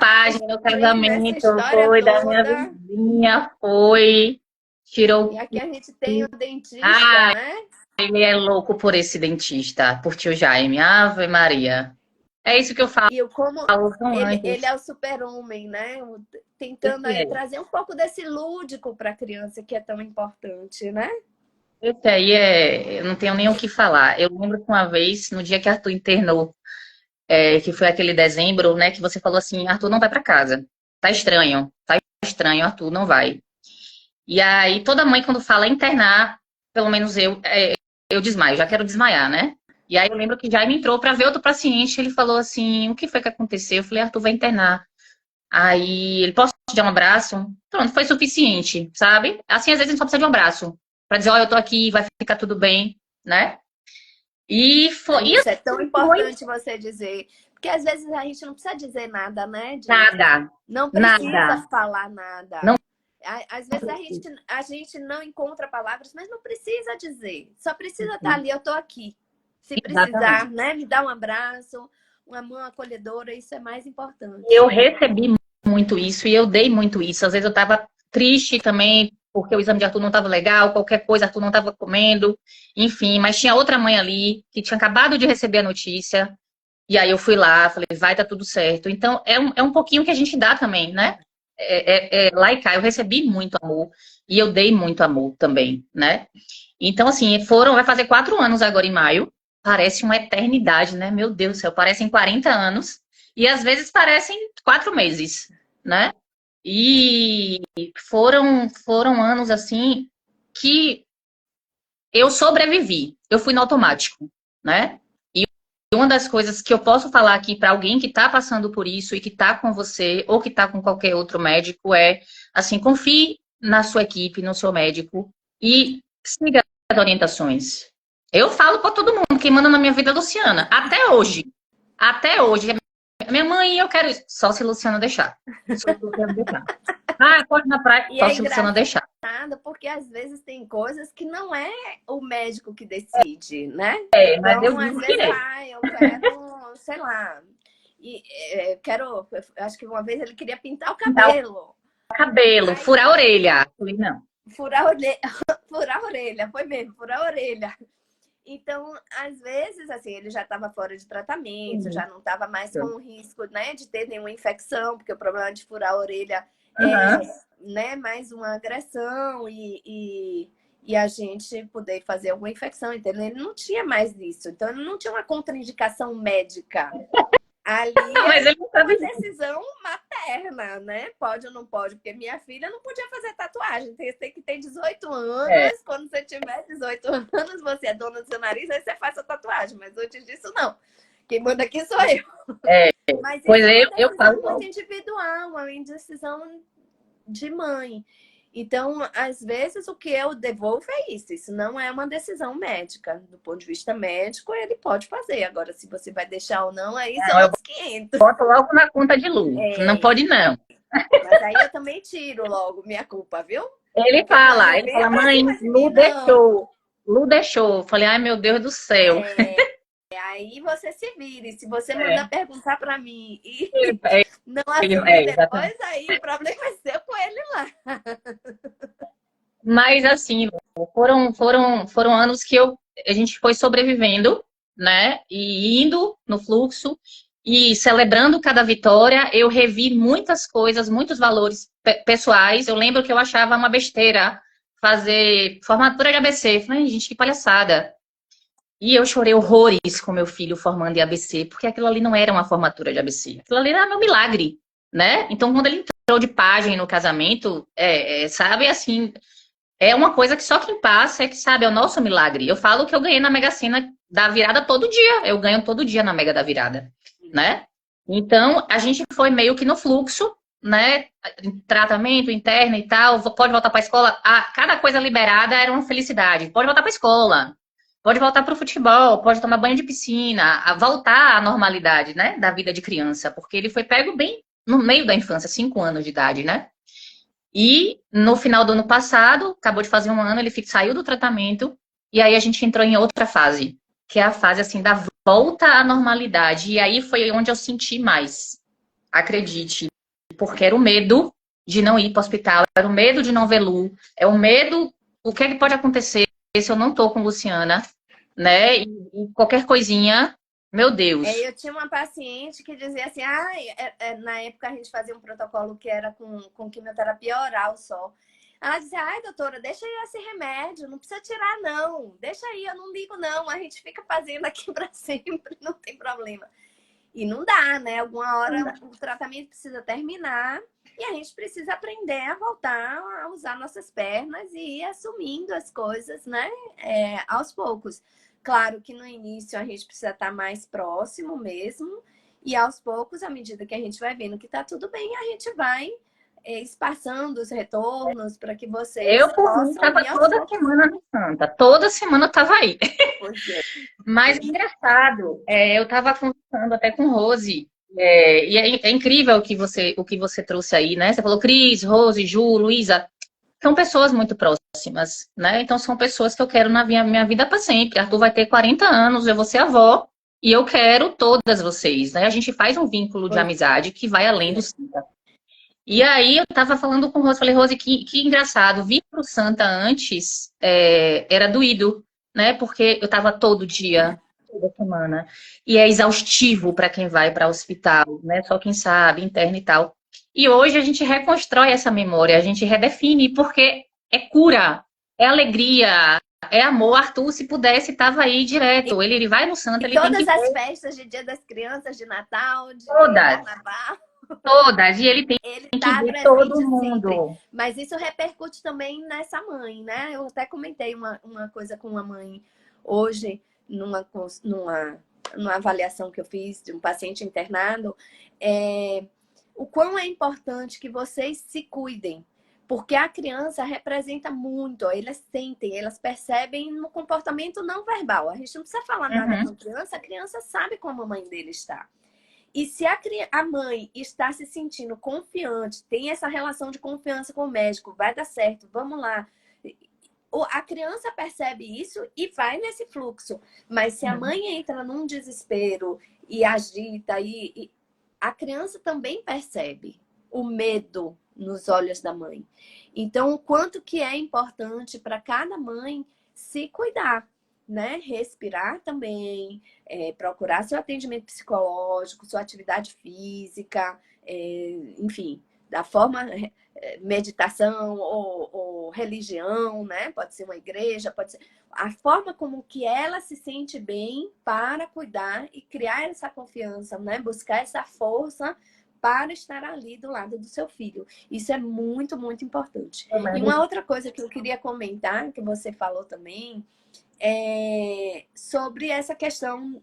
Speaker 2: do
Speaker 1: parte nessa
Speaker 2: casamento,
Speaker 1: história
Speaker 2: foi da minha
Speaker 1: toda.
Speaker 2: vizinha, foi,
Speaker 1: E
Speaker 2: tirou.
Speaker 1: aqui a gente tem o dentista,
Speaker 2: Ah,
Speaker 1: né?
Speaker 2: ele é louco por esse dentista, por tio Jaime. Ave Maria. É isso que eu falo
Speaker 1: E como ele
Speaker 2: antes.
Speaker 1: é o super-homem, né? Tentando
Speaker 2: Esse
Speaker 1: aí
Speaker 2: é.
Speaker 1: trazer um pouco desse lúdico para a criança, que é tão importante, né?
Speaker 2: Esse aí é. Eu não tenho nem o que falar. Eu lembro que uma vez, no dia que Arthur internou, que foi aquele dezembro, né, que você falou assim: Arthur não vai para casa. Tá estranho, Arthur não vai. E aí, toda mãe, quando fala internar, pelo menos eu desmaio, já quero desmaiar, né? E aí eu lembro que Jaime entrou para ver outro paciente, ele falou assim, o que foi que aconteceu? Eu falei, Arthur vai internar. Aí ele, posso te dar um abraço? Pronto, foi suficiente, sabe? Assim, às vezes a gente só precisa de um abraço, para dizer, olha, eu tô aqui, vai ficar tudo bem, né? E
Speaker 1: Isso é
Speaker 2: assim,
Speaker 1: tão
Speaker 2: foi
Speaker 1: importante você dizer. Porque às vezes a gente não precisa dizer nada, né, gente?
Speaker 2: nada,
Speaker 1: Não precisa
Speaker 2: nada,
Speaker 1: falar nada.
Speaker 2: não
Speaker 1: Às vezes a gente não encontra palavras, mas não precisa dizer. Só precisa estar ali, eu tô aqui. Se precisar,
Speaker 2: exatamente.
Speaker 1: né, me dá um abraço, uma mão acolhedora, isso é mais
Speaker 2: Eu
Speaker 1: importante.
Speaker 2: recebi muito isso e eu dei muito isso. Às vezes eu estava triste também, porque o exame de Arthur não estava legal, qualquer coisa, Arthur não estava comendo, enfim, mas tinha outra mãe ali que tinha acabado de receber a notícia, e aí eu fui lá, falei, vai, tá tudo certo. Então, é um pouquinho que a gente dá também, né? Lá e cá, eu recebi muito amor e eu dei muito amor também, né? Então, assim, vai fazer 4 anos agora em maio. Parece uma eternidade, né? Meu Deus do céu, parecem 40 anos. E às vezes parecem 4 meses, né? E foram anos, assim, que eu sobrevivi. Eu fui no automático, né? E uma das coisas que eu posso falar aqui para alguém que está passando por isso e que está com você ou que está com qualquer outro médico assim, confie na sua equipe, no seu médico e siga as orientações. Eu falo para todo mundo, quem manda na minha vida é a Luciana, até hoje. Até hoje. Minha mãe, eu quero isso. Só se a Luciana deixar. Só se a Luciana deixar. Ah, pode ir na praia.
Speaker 1: E
Speaker 2: Só
Speaker 1: é
Speaker 2: se a Luciana deixar.
Speaker 1: engraçado porque às vezes tem coisas que não é o médico que decide, né?
Speaker 2: Mas eu
Speaker 1: Então, às
Speaker 2: digo que
Speaker 1: vezes,
Speaker 2: é.
Speaker 1: eu quero, sei lá, e acho que uma vez ele queria pintar o
Speaker 2: Pintar o
Speaker 1: cabelo.
Speaker 2: cabelo,
Speaker 1: Aí,
Speaker 2: furar a orelha. Eu falei, não.
Speaker 1: furar a orelha, furar a orelha, foi mesmo, furar a orelha. Então, às vezes, assim, ele já estava fora de tratamento, já não estava mais com o risco, né, de ter nenhuma infecção, porque o problema de furar a orelha é,
Speaker 2: Uhum.
Speaker 1: né, mais uma agressão e a gente poder fazer alguma infecção, entendeu? Ele não tinha mais isso, então ele não tinha uma contraindicação médica. Ali
Speaker 2: Mas
Speaker 1: era
Speaker 2: ele não
Speaker 1: uma
Speaker 2: sabe.
Speaker 1: decisão materna, né? Pode ou não pode, porque minha filha não podia fazer tatuagem. Você tem que ter 18
Speaker 2: É,
Speaker 1: anos. Quando você tiver 18 anos, você é dona do seu nariz, aí você faz a tatuagem. Mas antes disso, não. Quem manda aqui sou eu.
Speaker 2: é.
Speaker 1: Mas
Speaker 2: Pois
Speaker 1: isso é uma
Speaker 2: eu
Speaker 1: decisão muito
Speaker 2: falo.
Speaker 1: individual, uma decisão de mãe. Então, às vezes, o que eu devolvo é isso. Isso não é uma decisão médica. Do ponto de vista médico, ele pode fazer. Agora, se você vai deixar ou não, aí são
Speaker 2: Não, eu
Speaker 1: outros 500.
Speaker 2: boto logo na conta de luz. Não
Speaker 1: É,
Speaker 2: pode, não.
Speaker 1: mas aí eu também tiro logo minha culpa, viu?
Speaker 2: Ele
Speaker 1: Porque não,
Speaker 2: fala,
Speaker 1: não
Speaker 2: ele
Speaker 1: venha
Speaker 2: fala,
Speaker 1: pra
Speaker 2: mãe,
Speaker 1: cima de
Speaker 2: Lu
Speaker 1: mim, não.
Speaker 2: deixou. Lu deixou. Eu falei, ai, meu Deus do céu.
Speaker 1: Aí você se vire. Se você
Speaker 2: É,
Speaker 1: mandar perguntar pra mim e
Speaker 2: ele, é,
Speaker 1: não assumir
Speaker 2: exatamente.
Speaker 1: depois, aí o problema é seu com ele lá.
Speaker 2: Mas assim, foram anos que a gente foi sobrevivendo, né? E indo no fluxo e celebrando cada vitória. Eu revi muitas coisas, muitos valores pessoais. Eu lembro que eu achava uma besteira fazer formatura de ABC. Falei, gente, que palhaçada. E eu chorei horrores com meu filho formando em ABC, porque aquilo ali não era uma formatura de ABC. Aquilo ali era meu milagre, né? Então, quando ele entrou de pajem no casamento, sabe, assim, é uma coisa que só quem passa é que sabe, é o nosso milagre. Eu falo que eu ganhei na Mega Sena da virada todo dia. Eu ganho todo dia na Mega da Virada, né? Então, a gente foi meio que no fluxo, né? Tratamento interno e tal. Pode voltar para a escola. Cada coisa liberada era uma felicidade. Pode voltar para a escola. Pode voltar para o futebol. Pode tomar banho de piscina. Voltar à normalidade, né? Da vida de criança. Porque ele foi pego bem no meio da infância, 5 anos de idade, né? E no final do ano passado, acabou de fazer um ano, ele saiu do tratamento e aí a gente entrou em outra fase, que é a fase assim da volta à normalidade. E aí foi onde eu senti mais, acredite, porque era o medo de não ir para o hospital, era o medo de não ver Lu, é o medo, o que é que pode acontecer se eu não tô com Luciana, né? E qualquer coisinha, meu Deus.
Speaker 1: Eu tinha uma paciente que dizia assim, na época a gente fazia um protocolo que era com quimioterapia oral só. Ela dizia, ai, doutora, deixa aí esse remédio, não precisa tirar, não. Deixa aí, eu não ligo, não. A gente fica fazendo aqui para sempre, não tem problema. E não dá, né? Alguma hora o tratamento precisa terminar e a gente precisa aprender a voltar a usar nossas pernas e ir assumindo as coisas, né? Aos poucos. Claro que no início a gente precisa estar mais próximo mesmo. E aos poucos, à medida que a gente vai vendo que tá tudo bem, a gente vai espaçando os retornos para que vocês
Speaker 2: Eu, por mim,
Speaker 1: possam
Speaker 2: estava
Speaker 1: ir aos
Speaker 2: toda
Speaker 1: poucos.
Speaker 2: semana no Santa. Toda semana eu estava aí.
Speaker 1: Pois é.
Speaker 2: Mas engraçado, eu estava conversando até com Rose, e é incrível o que você trouxe aí, né? Você falou Cris, Rose, Ju, Luísa, são pessoas muito próximas, né? Então são pessoas que eu quero na minha vida para sempre. Arthur vai ter 40 anos, eu vou ser avó, e eu quero todas vocês, né? A gente faz um vínculo de amizade que vai além do Santa. E aí eu tava falando com Rose, falei, Rose, que engraçado, vir pro Santa antes era doído, né? Porque eu tava todo dia, toda semana. E é exaustivo para quem vai para o hospital, né? Só quem sabe, interno e tal. E hoje a gente reconstrói essa memória, a gente redefine, porque é cura, é alegria, é amor. Arthur, se pudesse, tava aí direto. Ele vai no Santa,
Speaker 1: E
Speaker 2: ele tem
Speaker 1: todas
Speaker 2: que
Speaker 1: as
Speaker 2: ver
Speaker 1: festas de Dia das Crianças, de Natal, de
Speaker 2: todas,
Speaker 1: Carnaval,
Speaker 2: todas. E ele tem
Speaker 1: ele
Speaker 2: que
Speaker 1: está
Speaker 2: ver todo
Speaker 1: presente sempre.
Speaker 2: mundo.
Speaker 1: Mas isso repercute também nessa mãe, né? Eu até comentei uma coisa com uma mãe hoje, numa avaliação que eu fiz de um paciente internado, o quão é importante que vocês se cuidem. Porque a criança representa muito, elas sentem, elas percebem no comportamento não verbal. A gente não precisa falar nada com a criança sabe como a mãe dele está. E se a mãe está se sentindo confiante, tem essa relação de confiança com o médico, vai dar certo, vamos lá. A criança percebe isso e vai nesse fluxo. Mas se a mãe entra num desespero e agita, a criança também percebe o medo nos olhos da mãe. Então, o quanto que é importante para cada mãe se cuidar, né? Respirar também, procurar seu atendimento psicológico, sua atividade física, enfim, da forma meditação ou religião, né? Pode ser uma igreja, pode ser a forma como que ela se sente bem para cuidar e criar essa confiança, né? Buscar essa força para estar ali do lado do seu filho. Isso é muito, muito importante. E uma outra coisa que eu queria comentar, que você falou também, sobre essa questão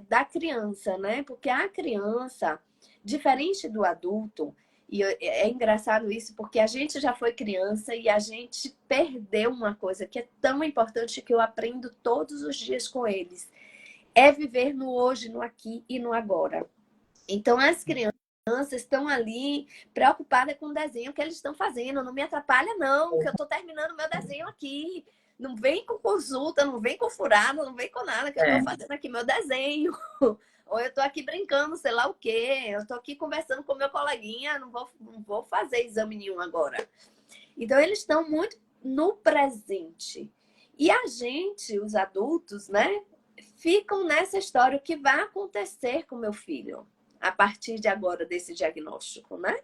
Speaker 1: da criança, né? Porque a criança, diferente do adulto, e é engraçado isso, porque a gente já foi criança e a gente perdeu uma coisa que é tão importante que eu aprendo todos os dias com eles. É viver no hoje, no aqui e no agora. Então, as crianças estão ali preocupadas com o desenho que eles estão fazendo. Não me atrapalha, não, que eu estou terminando meu desenho aqui. Não vem com consulta, não vem com furado, não vem com nada, que eu estou fazendo aqui meu desenho. Ou eu estou aqui brincando, sei lá o quê. Eu estou aqui conversando com meu coleguinha, não vou fazer exame nenhum agora. Então, eles estão muito no presente. E a gente, os adultos, né, ficam nessa história, o que vai acontecer com meu filho a partir de agora desse diagnóstico, né?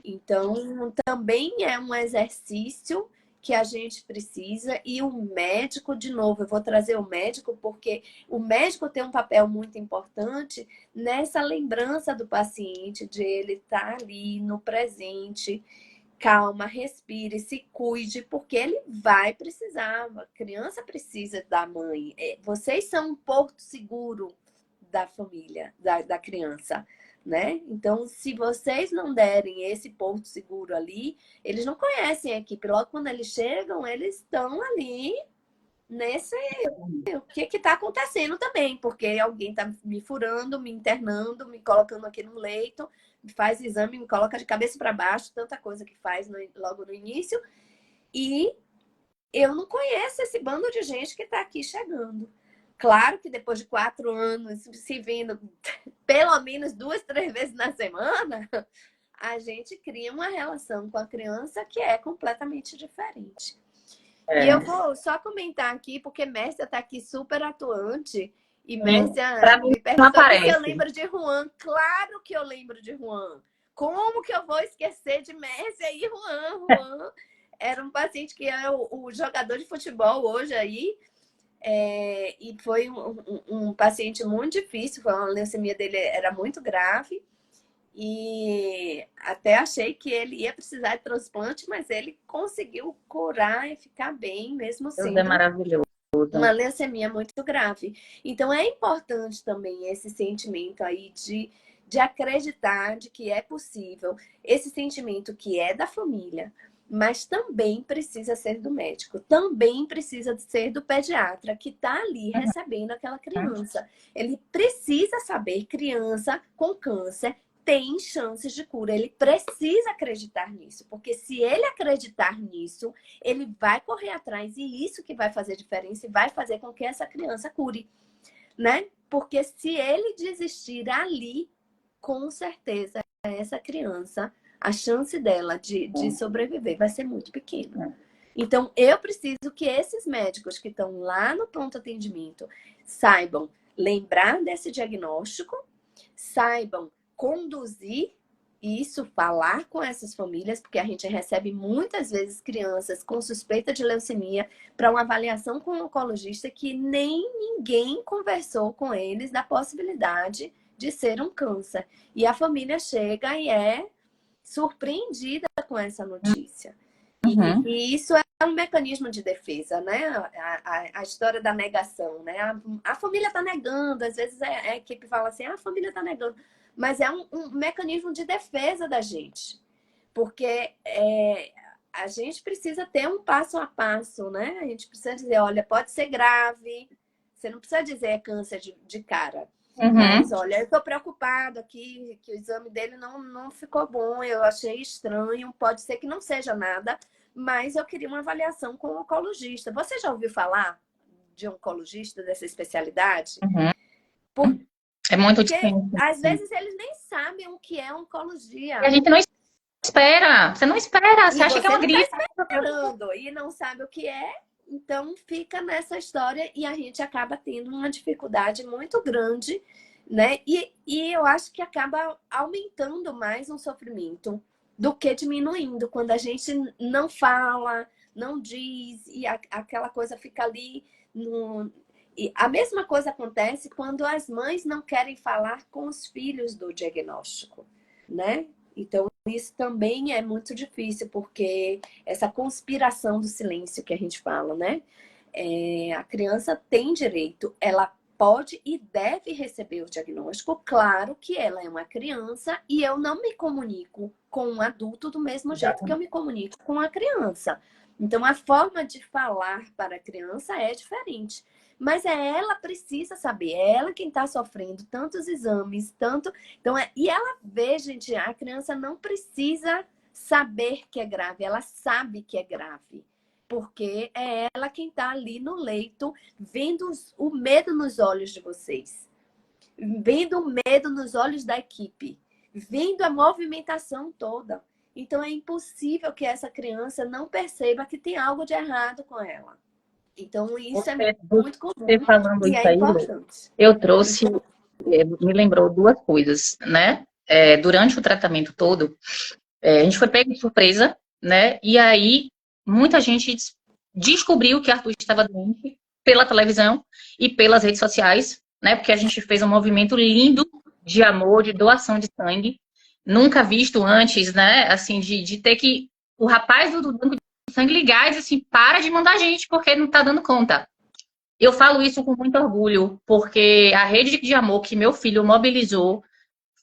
Speaker 1: Então, também é um exercício que a gente precisa, e o médico, de novo, eu vou trazer o médico porque o médico tem um papel muito importante nessa lembrança do paciente, de ele estar ali no presente. Calma, respire, se cuide, porque ele vai precisar. A criança precisa da mãe. Vocês são um porto seguro da família, da criança, né? Então, se vocês não derem esse porto seguro ali, eles não conhecem a equipe. Logo quando eles chegam, eles estão ali nesse... O que está acontecendo também? Porque alguém está me furando, me internando, me colocando aqui no leito, faz exame, me coloca de cabeça para baixo, tanta coisa que faz logo no início. E eu não conheço esse bando de gente que está aqui chegando. Claro que depois de 4 anos, se vendo pelo menos 2, 3 vezes na semana, a gente cria uma relação com a criança que é completamente diferente. E eu vou só comentar aqui, porque Mércia está aqui super atuante. E Mércia me perguntou se eu lembro de Juan. Claro que eu lembro de Juan. Como que eu vou esquecer de Mércia e Juan? Juan era um paciente que é o jogador de futebol hoje aí. E foi um paciente muito difícil. A leucemia dele era muito grave. E até achei que ele ia precisar de transplante, mas ele conseguiu curar e ficar bem, mesmo sendo uma leucemia muito grave. Então, é importante também esse sentimento aí de acreditar de que é possível, esse sentimento que é da família, mas também precisa ser do médico, também precisa ser do pediatra que está ali recebendo aquela criança. Ele precisa saber, criança com câncer tem chances de cura. Ele precisa acreditar nisso, porque se ele acreditar nisso, ele vai correr atrás e isso que vai fazer diferença e vai fazer com que essa criança cure, né? Porque se ele desistir ali, com certeza essa criança, a chance dela de sobreviver vai ser muito pequena. Então, eu preciso que esses médicos que estão lá no pronto atendimento saibam lembrar desse diagnóstico, saibam conduzir isso, falar com essas famílias, porque a gente recebe muitas vezes crianças com suspeita de leucemia para uma avaliação com um oncologista que nem ninguém conversou com eles da possibilidade de ser um câncer. E a família chega e é surpreendida com essa notícia. E isso é um mecanismo de defesa, né? A história da negação, né? A família está negando, às vezes a equipe fala assim, a família está negando. Mas é um mecanismo de defesa da gente. Porque a gente precisa ter um passo a passo, né? A gente precisa dizer, olha, pode ser grave. Você não precisa dizer é câncer de cara. Mas, olha, eu estou preocupado aqui, que o exame dele não ficou bom, eu achei estranho, pode ser que não seja nada, mas eu queria uma avaliação com o oncologista. Você já ouviu falar de oncologista dessa especialidade?
Speaker 2: É muito
Speaker 1: Porque,
Speaker 2: diferente.
Speaker 1: às vezes, eles nem sabem o que é oncologia.
Speaker 2: E a gente não espera. Você não espera. Você acha que é uma gripe.
Speaker 1: Tá esperando e não sabe o que é. Então, fica nessa história e a gente acaba tendo uma dificuldade muito grande, né? E eu acho que acaba aumentando mais um sofrimento do que diminuindo. Quando a gente não fala, não diz e aquela coisa fica ali no... E a mesma coisa acontece quando as mães não querem falar com os filhos do diagnóstico, né? Então, isso também é muito difícil, porque essa conspiração do silêncio que a gente fala, né? A criança tem direito, ela pode e deve receber o diagnóstico. Claro que ela é uma criança e eu não me comunico com um adulto do mesmo jeito que eu me comunico com a criança. Então, a forma de falar para a criança é diferente. Mas ela precisa saber, é ela quem está sofrendo tantos exames, tanto... Então, e ela vê, gente, a criança não precisa saber que é grave, ela sabe que é grave. Porque é ela quem está ali no leito, vendo o medo nos olhos de vocês. Vendo o medo nos olhos da equipe. Vendo a movimentação toda. Então, é impossível que essa criança não perceba que tem algo de errado com ela. Então, isso é muito comum
Speaker 2: falando
Speaker 1: e
Speaker 2: isso
Speaker 1: é
Speaker 2: aí,
Speaker 1: importante.
Speaker 2: Eu trouxe, me lembrou 2 coisas, né? Durante o tratamento todo, a gente foi pego de surpresa, né? E aí, muita gente descobriu que Arthur estava doente pela televisão e pelas redes sociais, né? Porque a gente fez um movimento lindo de amor, de doação de sangue, nunca visto antes, né? Assim, de ter que o rapaz do banco de sangue ligar e dizer assim, para de mandar gente porque não está dando conta. Eu falo isso com muito orgulho, porque a rede de amor que meu filho mobilizou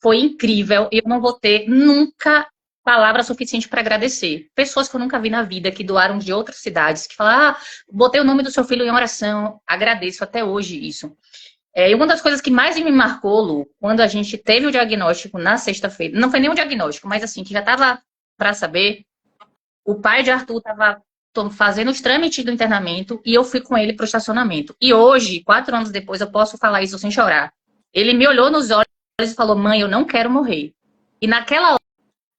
Speaker 2: foi incrível. Eu não vou ter nunca palavra suficiente para agradecer. Pessoas que eu nunca vi na vida, que doaram de outras cidades, que falaram, botei o nome do seu filho em oração. Agradeço até hoje isso. E uma das coisas que mais me marcou, Lu, quando a gente teve o diagnóstico na sexta-feira, não foi nem um diagnóstico, mas assim, que já estava para saber, o pai de Arthur estava fazendo os trâmites do internamento e eu fui com ele para o estacionamento. E hoje, 4 anos depois, eu posso falar isso sem chorar. Ele me olhou nos olhos e falou, mãe, eu não quero morrer. E naquela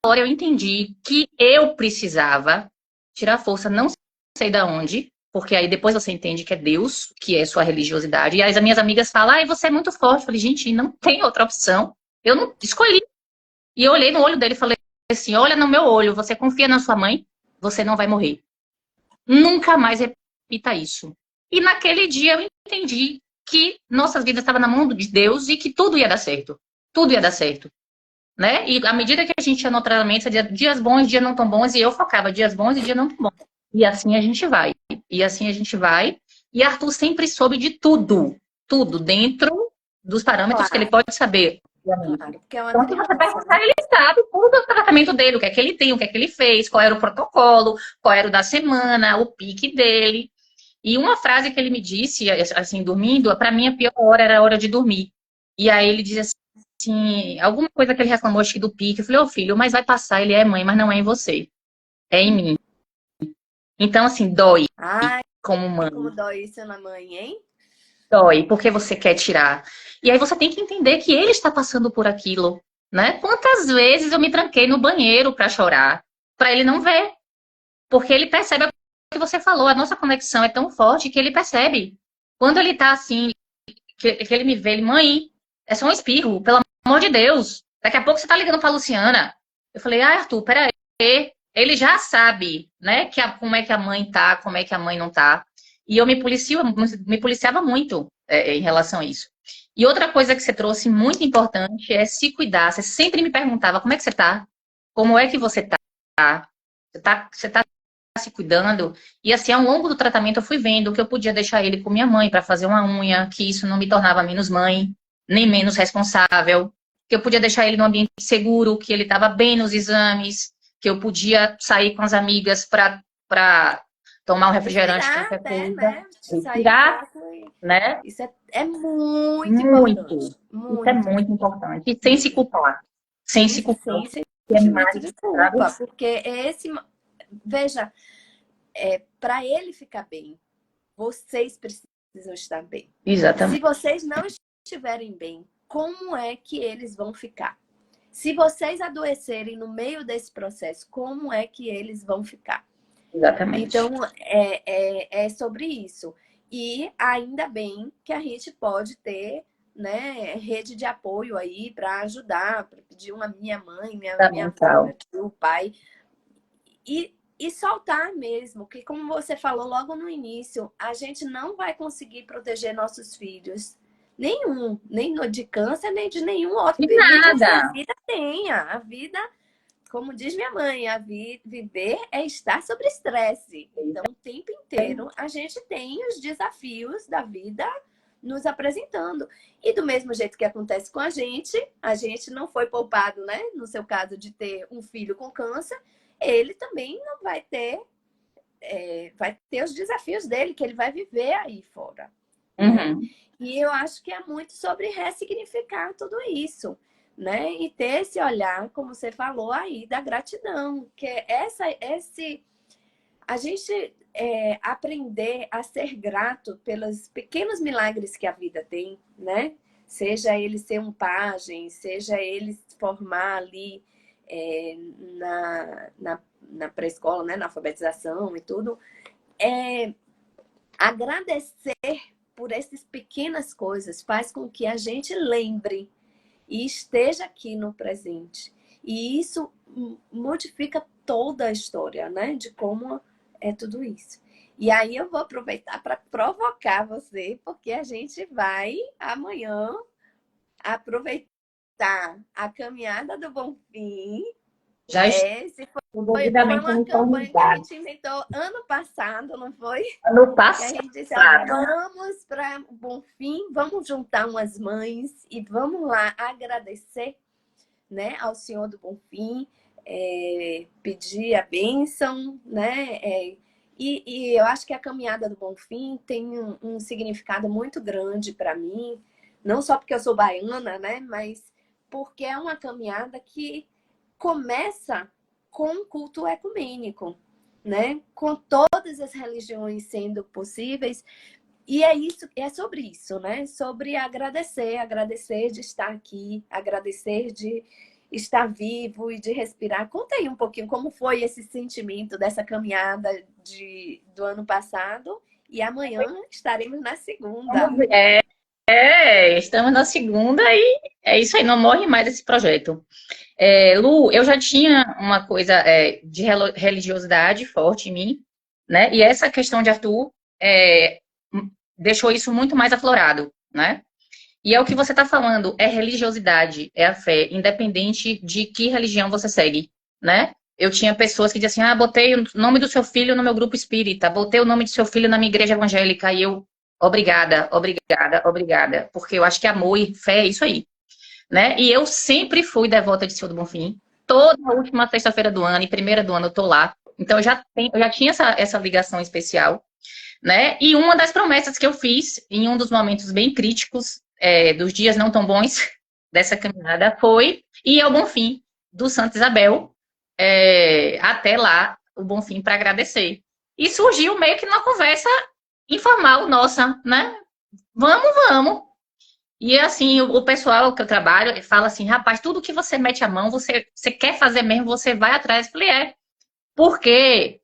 Speaker 2: hora eu entendi que eu precisava tirar força, não sei de onde, porque aí depois você entende que é Deus, que é sua religiosidade. E as minhas amigas falam, ai, você é muito forte. Eu falei, gente, não tem outra opção. Eu não escolhi. E eu olhei no olho dele e falei assim, olha no meu olho, você confia na sua mãe? Você não vai morrer. Nunca mais repita isso. E naquele dia eu entendi que nossas vidas estavam na mão de Deus e que tudo ia dar certo. Tudo ia dar certo. Né? E à medida que a gente ia no tratamento, dias bons, dias não tão bons, e eu focava dias bons e dias não tão bons. E assim a gente vai. E assim a gente vai. E Arthur sempre soube de tudo. Tudo dentro dos parâmetros que ele pode saber.
Speaker 1: Claro, porque é uma
Speaker 2: Então, se você
Speaker 1: criança,
Speaker 2: perguntar, ele sabe tudo do tratamento dele, o que é que ele tem, o que é que ele fez, qual era o protocolo, qual era o da semana, o pique dele. E uma frase que ele me disse, assim, dormindo, para mim a pior hora era a hora de dormir. E aí ele dizia assim, alguma coisa que ele reclamou, acho que do pique. Eu falei, ô filho, mas vai passar, ele é mãe, mas não é em você. É em mim. Então, assim, dói
Speaker 1: Ai,
Speaker 2: como mãe.
Speaker 1: como dói isso na mãe, hein?
Speaker 2: Dói, porque você quer tirar. E aí você tem que entender que ele está passando por aquilo, né? Quantas vezes eu me tranquei no banheiro para chorar, para ele não ver. Porque ele percebe o que você falou, a nossa conexão é tão forte que ele percebe. Quando ele tá assim, que ele me vê, ele, mãe, é só um espirro, pelo amor de Deus. Daqui a pouco você tá ligando pra Luciana. Eu falei, Arthur, peraí. Ele já sabe, né, como é que a mãe tá, como é que a mãe não tá. E eu me policiava muito em relação a isso. E outra coisa que você trouxe muito importante é se cuidar. Você sempre me perguntava, como é que você tá? Como é que você tá? Você tá se cuidando. E assim, ao longo do tratamento, eu fui vendo que eu podia deixar ele com minha mãe para fazer uma unha, que isso não me tornava menos mãe, nem menos responsável. Que eu podia deixar ele num ambiente seguro, que ele estava bem nos exames, que eu podia sair com as amigas para tomar um refrigerante,
Speaker 1: Respirar
Speaker 2: qualquer
Speaker 1: até,
Speaker 2: coisa.
Speaker 1: né? Sair um
Speaker 2: Respirar,
Speaker 1: pouco.
Speaker 2: né?
Speaker 1: Isso é muito
Speaker 2: Muito.
Speaker 1: importante.
Speaker 2: Isso é
Speaker 1: Muito.
Speaker 2: muito importante. E sem se culpar. Sem
Speaker 1: E
Speaker 2: se culpar.
Speaker 1: sem
Speaker 2: Que é
Speaker 1: sentimento
Speaker 2: mais,
Speaker 1: de
Speaker 2: sabe?
Speaker 1: culpa, porque é esse. Veja, para ele ficar bem, vocês precisam estar bem. Se
Speaker 2: Exatamente.
Speaker 1: vocês não estiverem bem, como é que eles vão ficar? Se vocês adoecerem no meio desse processo, como é que eles vão ficar?
Speaker 2: Exatamente.
Speaker 1: Então, é sobre isso. E ainda bem que a gente pode ter, né, rede de apoio aí para ajudar, para pedir uma minha mãe, minha avó,
Speaker 2: Fundamental.
Speaker 1: meu tio, pai. E soltar mesmo, que como você falou logo no início, a gente não vai conseguir proteger nossos filhos. Nenhum, nem de câncer, nem de nenhum outro
Speaker 2: E
Speaker 1: perigo que a
Speaker 2: nada.
Speaker 1: vida tenha. A vida, como diz minha mãe, viver é estar sob estresse. Então, o tempo inteiro, a gente tem os desafios da vida nos apresentando. E do mesmo jeito que acontece com a gente não foi poupado, né? No seu caso de ter um filho com câncer, ele também não vai ter os desafios dele, que ele vai viver aí fora. Né?
Speaker 2: Uhum.
Speaker 1: E eu acho que é muito sobre ressignificar tudo isso, né? E ter esse olhar, como você falou aí, da gratidão, que é a gente aprender a ser grato pelos pequenos milagres que a vida tem, né? Seja ele ser um pajem, seja ele se formar ali na pré-escola, né? Na alfabetização e tudo. Agradecer por essas pequenas coisas faz com que a gente lembre e esteja aqui no presente. E isso modifica toda a história, né? De como É tudo isso. E aí eu vou aproveitar para provocar você, porque a gente vai amanhã aproveitar a caminhada do Bonfim.
Speaker 2: Já estou
Speaker 1: Esse foi
Speaker 2: devidamente
Speaker 1: uma campanha que a
Speaker 2: uniformizado.
Speaker 1: gente inventou ano passado, não foi?
Speaker 2: Ano
Speaker 1: Que a
Speaker 2: passado.
Speaker 1: gente disse, ó, vamos para o Bonfim, vamos juntar umas mães e vamos lá agradecer, né, ao Senhor do Bonfim, pedir a bênção, né? E eu acho que a caminhada do Bonfim tem um significado muito grande para mim, não só porque eu sou baiana, né? Mas porque é uma caminhada que começa com um culto ecumênico, né? Com todas as religiões sendo possíveis. E é isso, é sobre isso, né? Sobre agradecer, agradecer de estar aqui, agradecer de estar vivo e de respirar. Conta aí um pouquinho como foi esse sentimento dessa caminhada do ano passado. E amanhã estaremos na segunda.
Speaker 2: Estamos na segunda e é isso aí, não morre mais esse projeto. Lu, eu já tinha uma coisa de religiosidade forte em mim, né? E essa questão de Arthur deixou isso muito mais aflorado, né? E é o que você está falando, é religiosidade, é a fé, independente de que religião você segue, né? Eu tinha pessoas que diziam assim, botei o nome do seu filho no meu grupo espírita, botei o nome do seu filho na minha igreja evangélica, e eu, obrigada, obrigada, obrigada, porque eu acho que amor e fé é isso aí, né? E eu sempre fui devota de Senhor do Bonfim, toda a última sexta-feira do ano e primeira do ano eu tô lá, então eu já tinha essa ligação especial, né? E uma das promessas que eu fiz em um dos momentos bem críticos dos dias não tão bons dessa caminhada foi ir ao Bonfim do Santa Isabel até lá o Bonfim para agradecer. E surgiu meio que numa conversa informal nossa, né? Vamos, vamos. E assim, o pessoal que eu trabalho fala assim, rapaz, tudo que você mete a mão, você quer fazer mesmo, você vai atrás. Eu falei, porque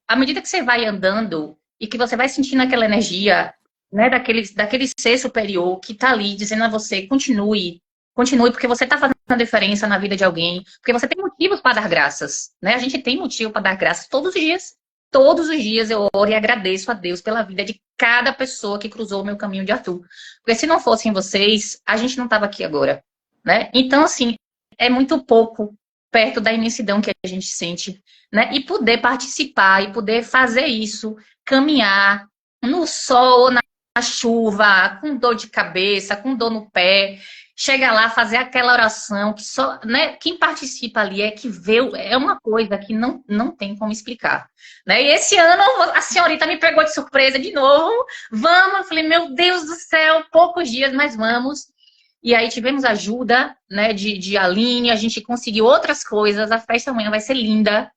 Speaker 2: à medida que você vai andando e que você vai sentindo aquela energia, né, daquele ser superior que está ali dizendo a você, continue, continue, porque você está fazendo a diferença na vida de alguém, porque você tem motivos para dar graças, né? A gente tem motivo para dar graças todos os dias. Todos os dias eu oro e agradeço a Deus pela vida de cada pessoa que cruzou o meu caminho de Arthur. Porque se não fossem vocês, a gente não estava aqui agora, né? Então, assim, é muito pouco perto da imensidão que a gente sente, né? E poder participar e poder fazer isso, caminhar no sol, na chuva, com dor de cabeça, com dor no pé, chega lá, fazer aquela oração que só, né? Quem participa ali é que vê, é uma coisa que não tem como explicar, né? E esse ano a senhorita me pegou de surpresa de novo. Vamos, eu falei, meu Deus do céu, poucos dias, mas vamos. E aí tivemos ajuda, né, de Aline, a gente conseguiu outras coisas, a festa amanhã vai ser linda,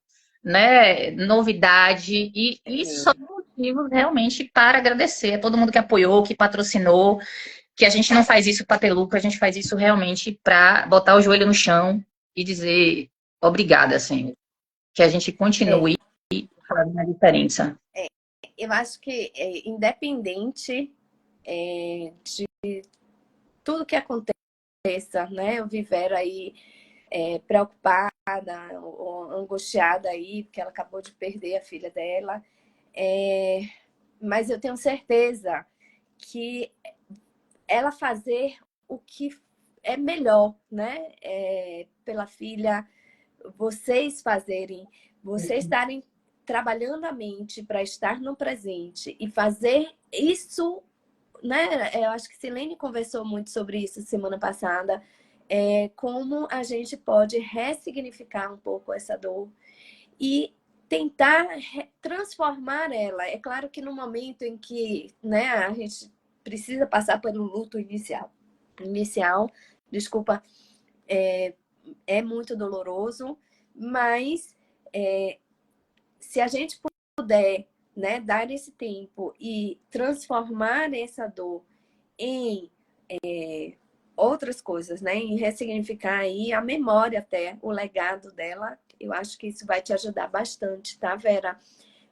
Speaker 2: né, novidade, e só motivo realmente para agradecer a todo mundo que apoiou, que patrocinou, que a gente não faz isso para ter lucro, a gente faz isso realmente para botar o joelho no chão e dizer obrigada, Senhor, que a gente continue fazendo a diferença.
Speaker 1: Eu acho que independente de tudo que aconteça, né? Eu viver aí preocupada ou angustiada aí, porque ela acabou de perder a filha dela. Mas eu tenho certeza que ela fazer o que é melhor, né? Pela filha, vocês fazerem, vocês estarem trabalhando a mente para estar no presente e fazer isso, né? Eu acho que Silene conversou muito sobre isso semana passada, como a gente pode ressignificar um pouco essa dor e tentar transformar ela. É claro que no momento em que, né, a gente precisa passar pelo luto inicial, desculpa, é muito doloroso, mas se a gente puder, né, dar esse tempo e transformar essa dor em outras coisas, né, em ressignificar aí a memória até, o legado dela, eu acho que isso vai te ajudar bastante, tá, Vera?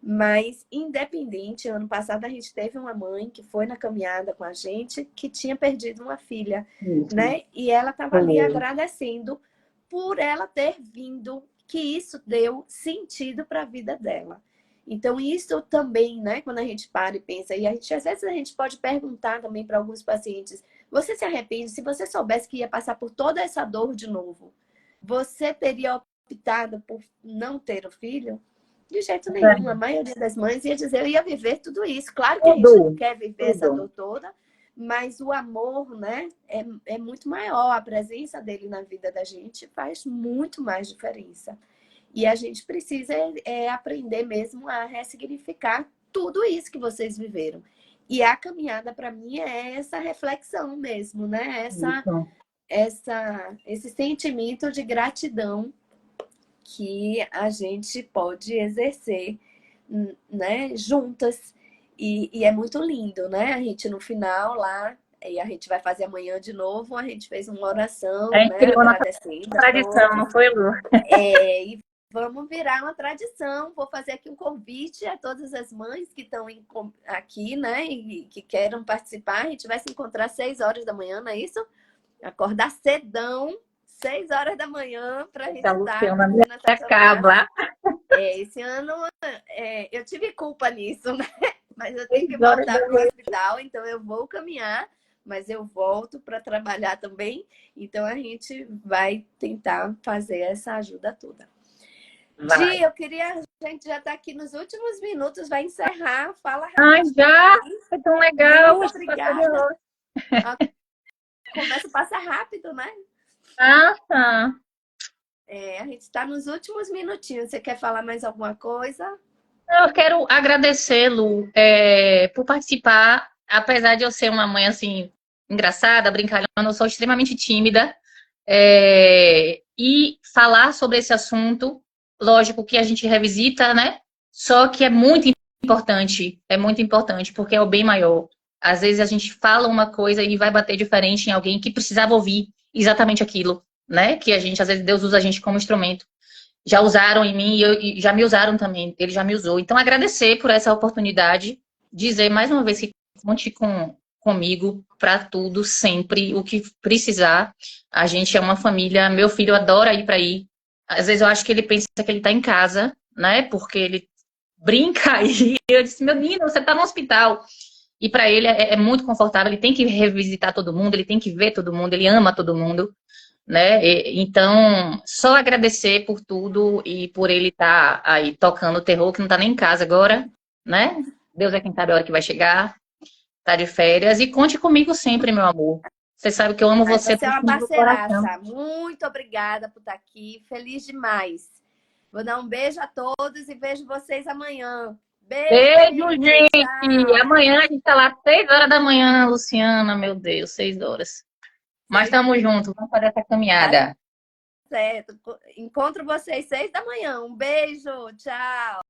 Speaker 1: Mas, independente, ano passado a gente teve uma mãe que foi na caminhada com a gente que tinha perdido uma filha, né? E ela estava ali agradecendo por ela ter vindo, que isso deu sentido para a vida dela. Então, isso também, né, quando a gente para e pensa, e às vezes a gente pode perguntar também para alguns pacientes, você se arrepende? Se você soubesse que ia passar por toda essa dor de novo, você teria optado por não ter o filho? De jeito nenhum. A maioria das mães ia dizer, eu ia viver tudo isso. Claro que a gente não
Speaker 2: Tudo,
Speaker 1: quer viver essa
Speaker 2: tudo.
Speaker 1: dor toda, mas o amor, né, é muito maior. A presença dele na vida da gente faz muito mais diferença. E a gente precisa aprender mesmo a ressignificar tudo isso que vocês viveram. E a caminhada, para mim, é essa reflexão mesmo, né?
Speaker 2: Isso.
Speaker 1: Esse sentimento de gratidão que a gente pode exercer, né, juntas. E é muito lindo, né? A gente no final lá, e a gente vai fazer amanhã de novo, a gente fez uma
Speaker 2: A
Speaker 1: oração,
Speaker 2: gente
Speaker 1: né,
Speaker 2: criou a nossa
Speaker 1: agradecendo a
Speaker 2: tradição,
Speaker 1: todos.
Speaker 2: não foi, Lu?
Speaker 1: E vamos virar uma tradição. Vou fazer aqui um convite a todas as mães que estão aqui, né, e que queiram participar. A gente vai se encontrar às 6 horas da manhã, não é isso? Acordar cedão, 6 horas da manhã, para a gente
Speaker 2: Essa
Speaker 1: estar
Speaker 2: Luciana me
Speaker 1: fazendo essa caminhada.
Speaker 2: acaba.
Speaker 1: Esse ano eu tive culpa nisso, né? Mas eu tenho
Speaker 2: 6
Speaker 1: que
Speaker 2: horas
Speaker 1: voltar
Speaker 2: da
Speaker 1: para o
Speaker 2: manhã.
Speaker 1: hospital, então eu vou caminhar, mas eu volto para trabalhar também. Então a gente vai tentar fazer essa ajuda toda.
Speaker 2: Vai.
Speaker 1: Di, a gente já está aqui nos últimos minutos, vai encerrar. Fala
Speaker 2: Ai,
Speaker 1: rapidinho
Speaker 2: já?
Speaker 1: aí.
Speaker 2: Foi tão legal.
Speaker 1: Muito
Speaker 2: Acho que passou de
Speaker 1: obrigada.
Speaker 2: hoje.
Speaker 1: A conversa passa rápido, né?
Speaker 2: Passa.
Speaker 1: A gente está nos últimos minutinhos. Você quer falar mais alguma coisa?
Speaker 2: Eu quero agradecer, Lu, por participar. Apesar de eu ser uma mãe, assim, engraçada, brincalhona, eu sou extremamente tímida. E falar sobre esse assunto, lógico que a gente revisita, né? Só que é muito importante, porque é o bem maior. Às vezes a gente fala uma coisa e vai bater diferente em alguém que precisava ouvir exatamente aquilo, né? Que a gente, às vezes, Deus usa a gente como instrumento. Já usaram em mim e já me usaram também, ele já me usou. Então, agradecer por essa oportunidade, dizer mais uma vez que conte comigo para tudo, sempre, o que precisar. A gente é uma família, meu filho adora ir para aí. Às vezes eu acho que ele pensa que ele está em casa, né? Porque ele brinca aí. Eu disse, meu menino, você está no hospital. E para ele é muito confortável, ele tem que revisitar todo mundo, ele tem que ver todo mundo, ele ama todo mundo, né? Então, só agradecer por tudo e por ele estar aí tocando o terror, que não está nem em casa agora, né? Deus é quem sabe a hora que vai chegar, tá de férias. E conte comigo sempre, meu amor. Você sabe que eu amo
Speaker 1: Ai,
Speaker 2: você
Speaker 1: você é
Speaker 2: do
Speaker 1: uma
Speaker 2: fundo do coração.
Speaker 1: parceiraça. Muito obrigada por estar aqui. Feliz demais. Vou dar um beijo a todos e vejo vocês amanhã. Beijo,
Speaker 2: Beijo,
Speaker 1: querido.
Speaker 2: gente!
Speaker 1: Tchau.
Speaker 2: Amanhã a gente tá lá 6 horas da manhã, Luciana, meu Deus, 6 horas. Mas
Speaker 1: Seis,
Speaker 2: estamos juntos, vamos fazer essa
Speaker 1: tá
Speaker 2: caminhada.
Speaker 1: certo. Encontro vocês 6 da manhã. Um beijo. Tchau.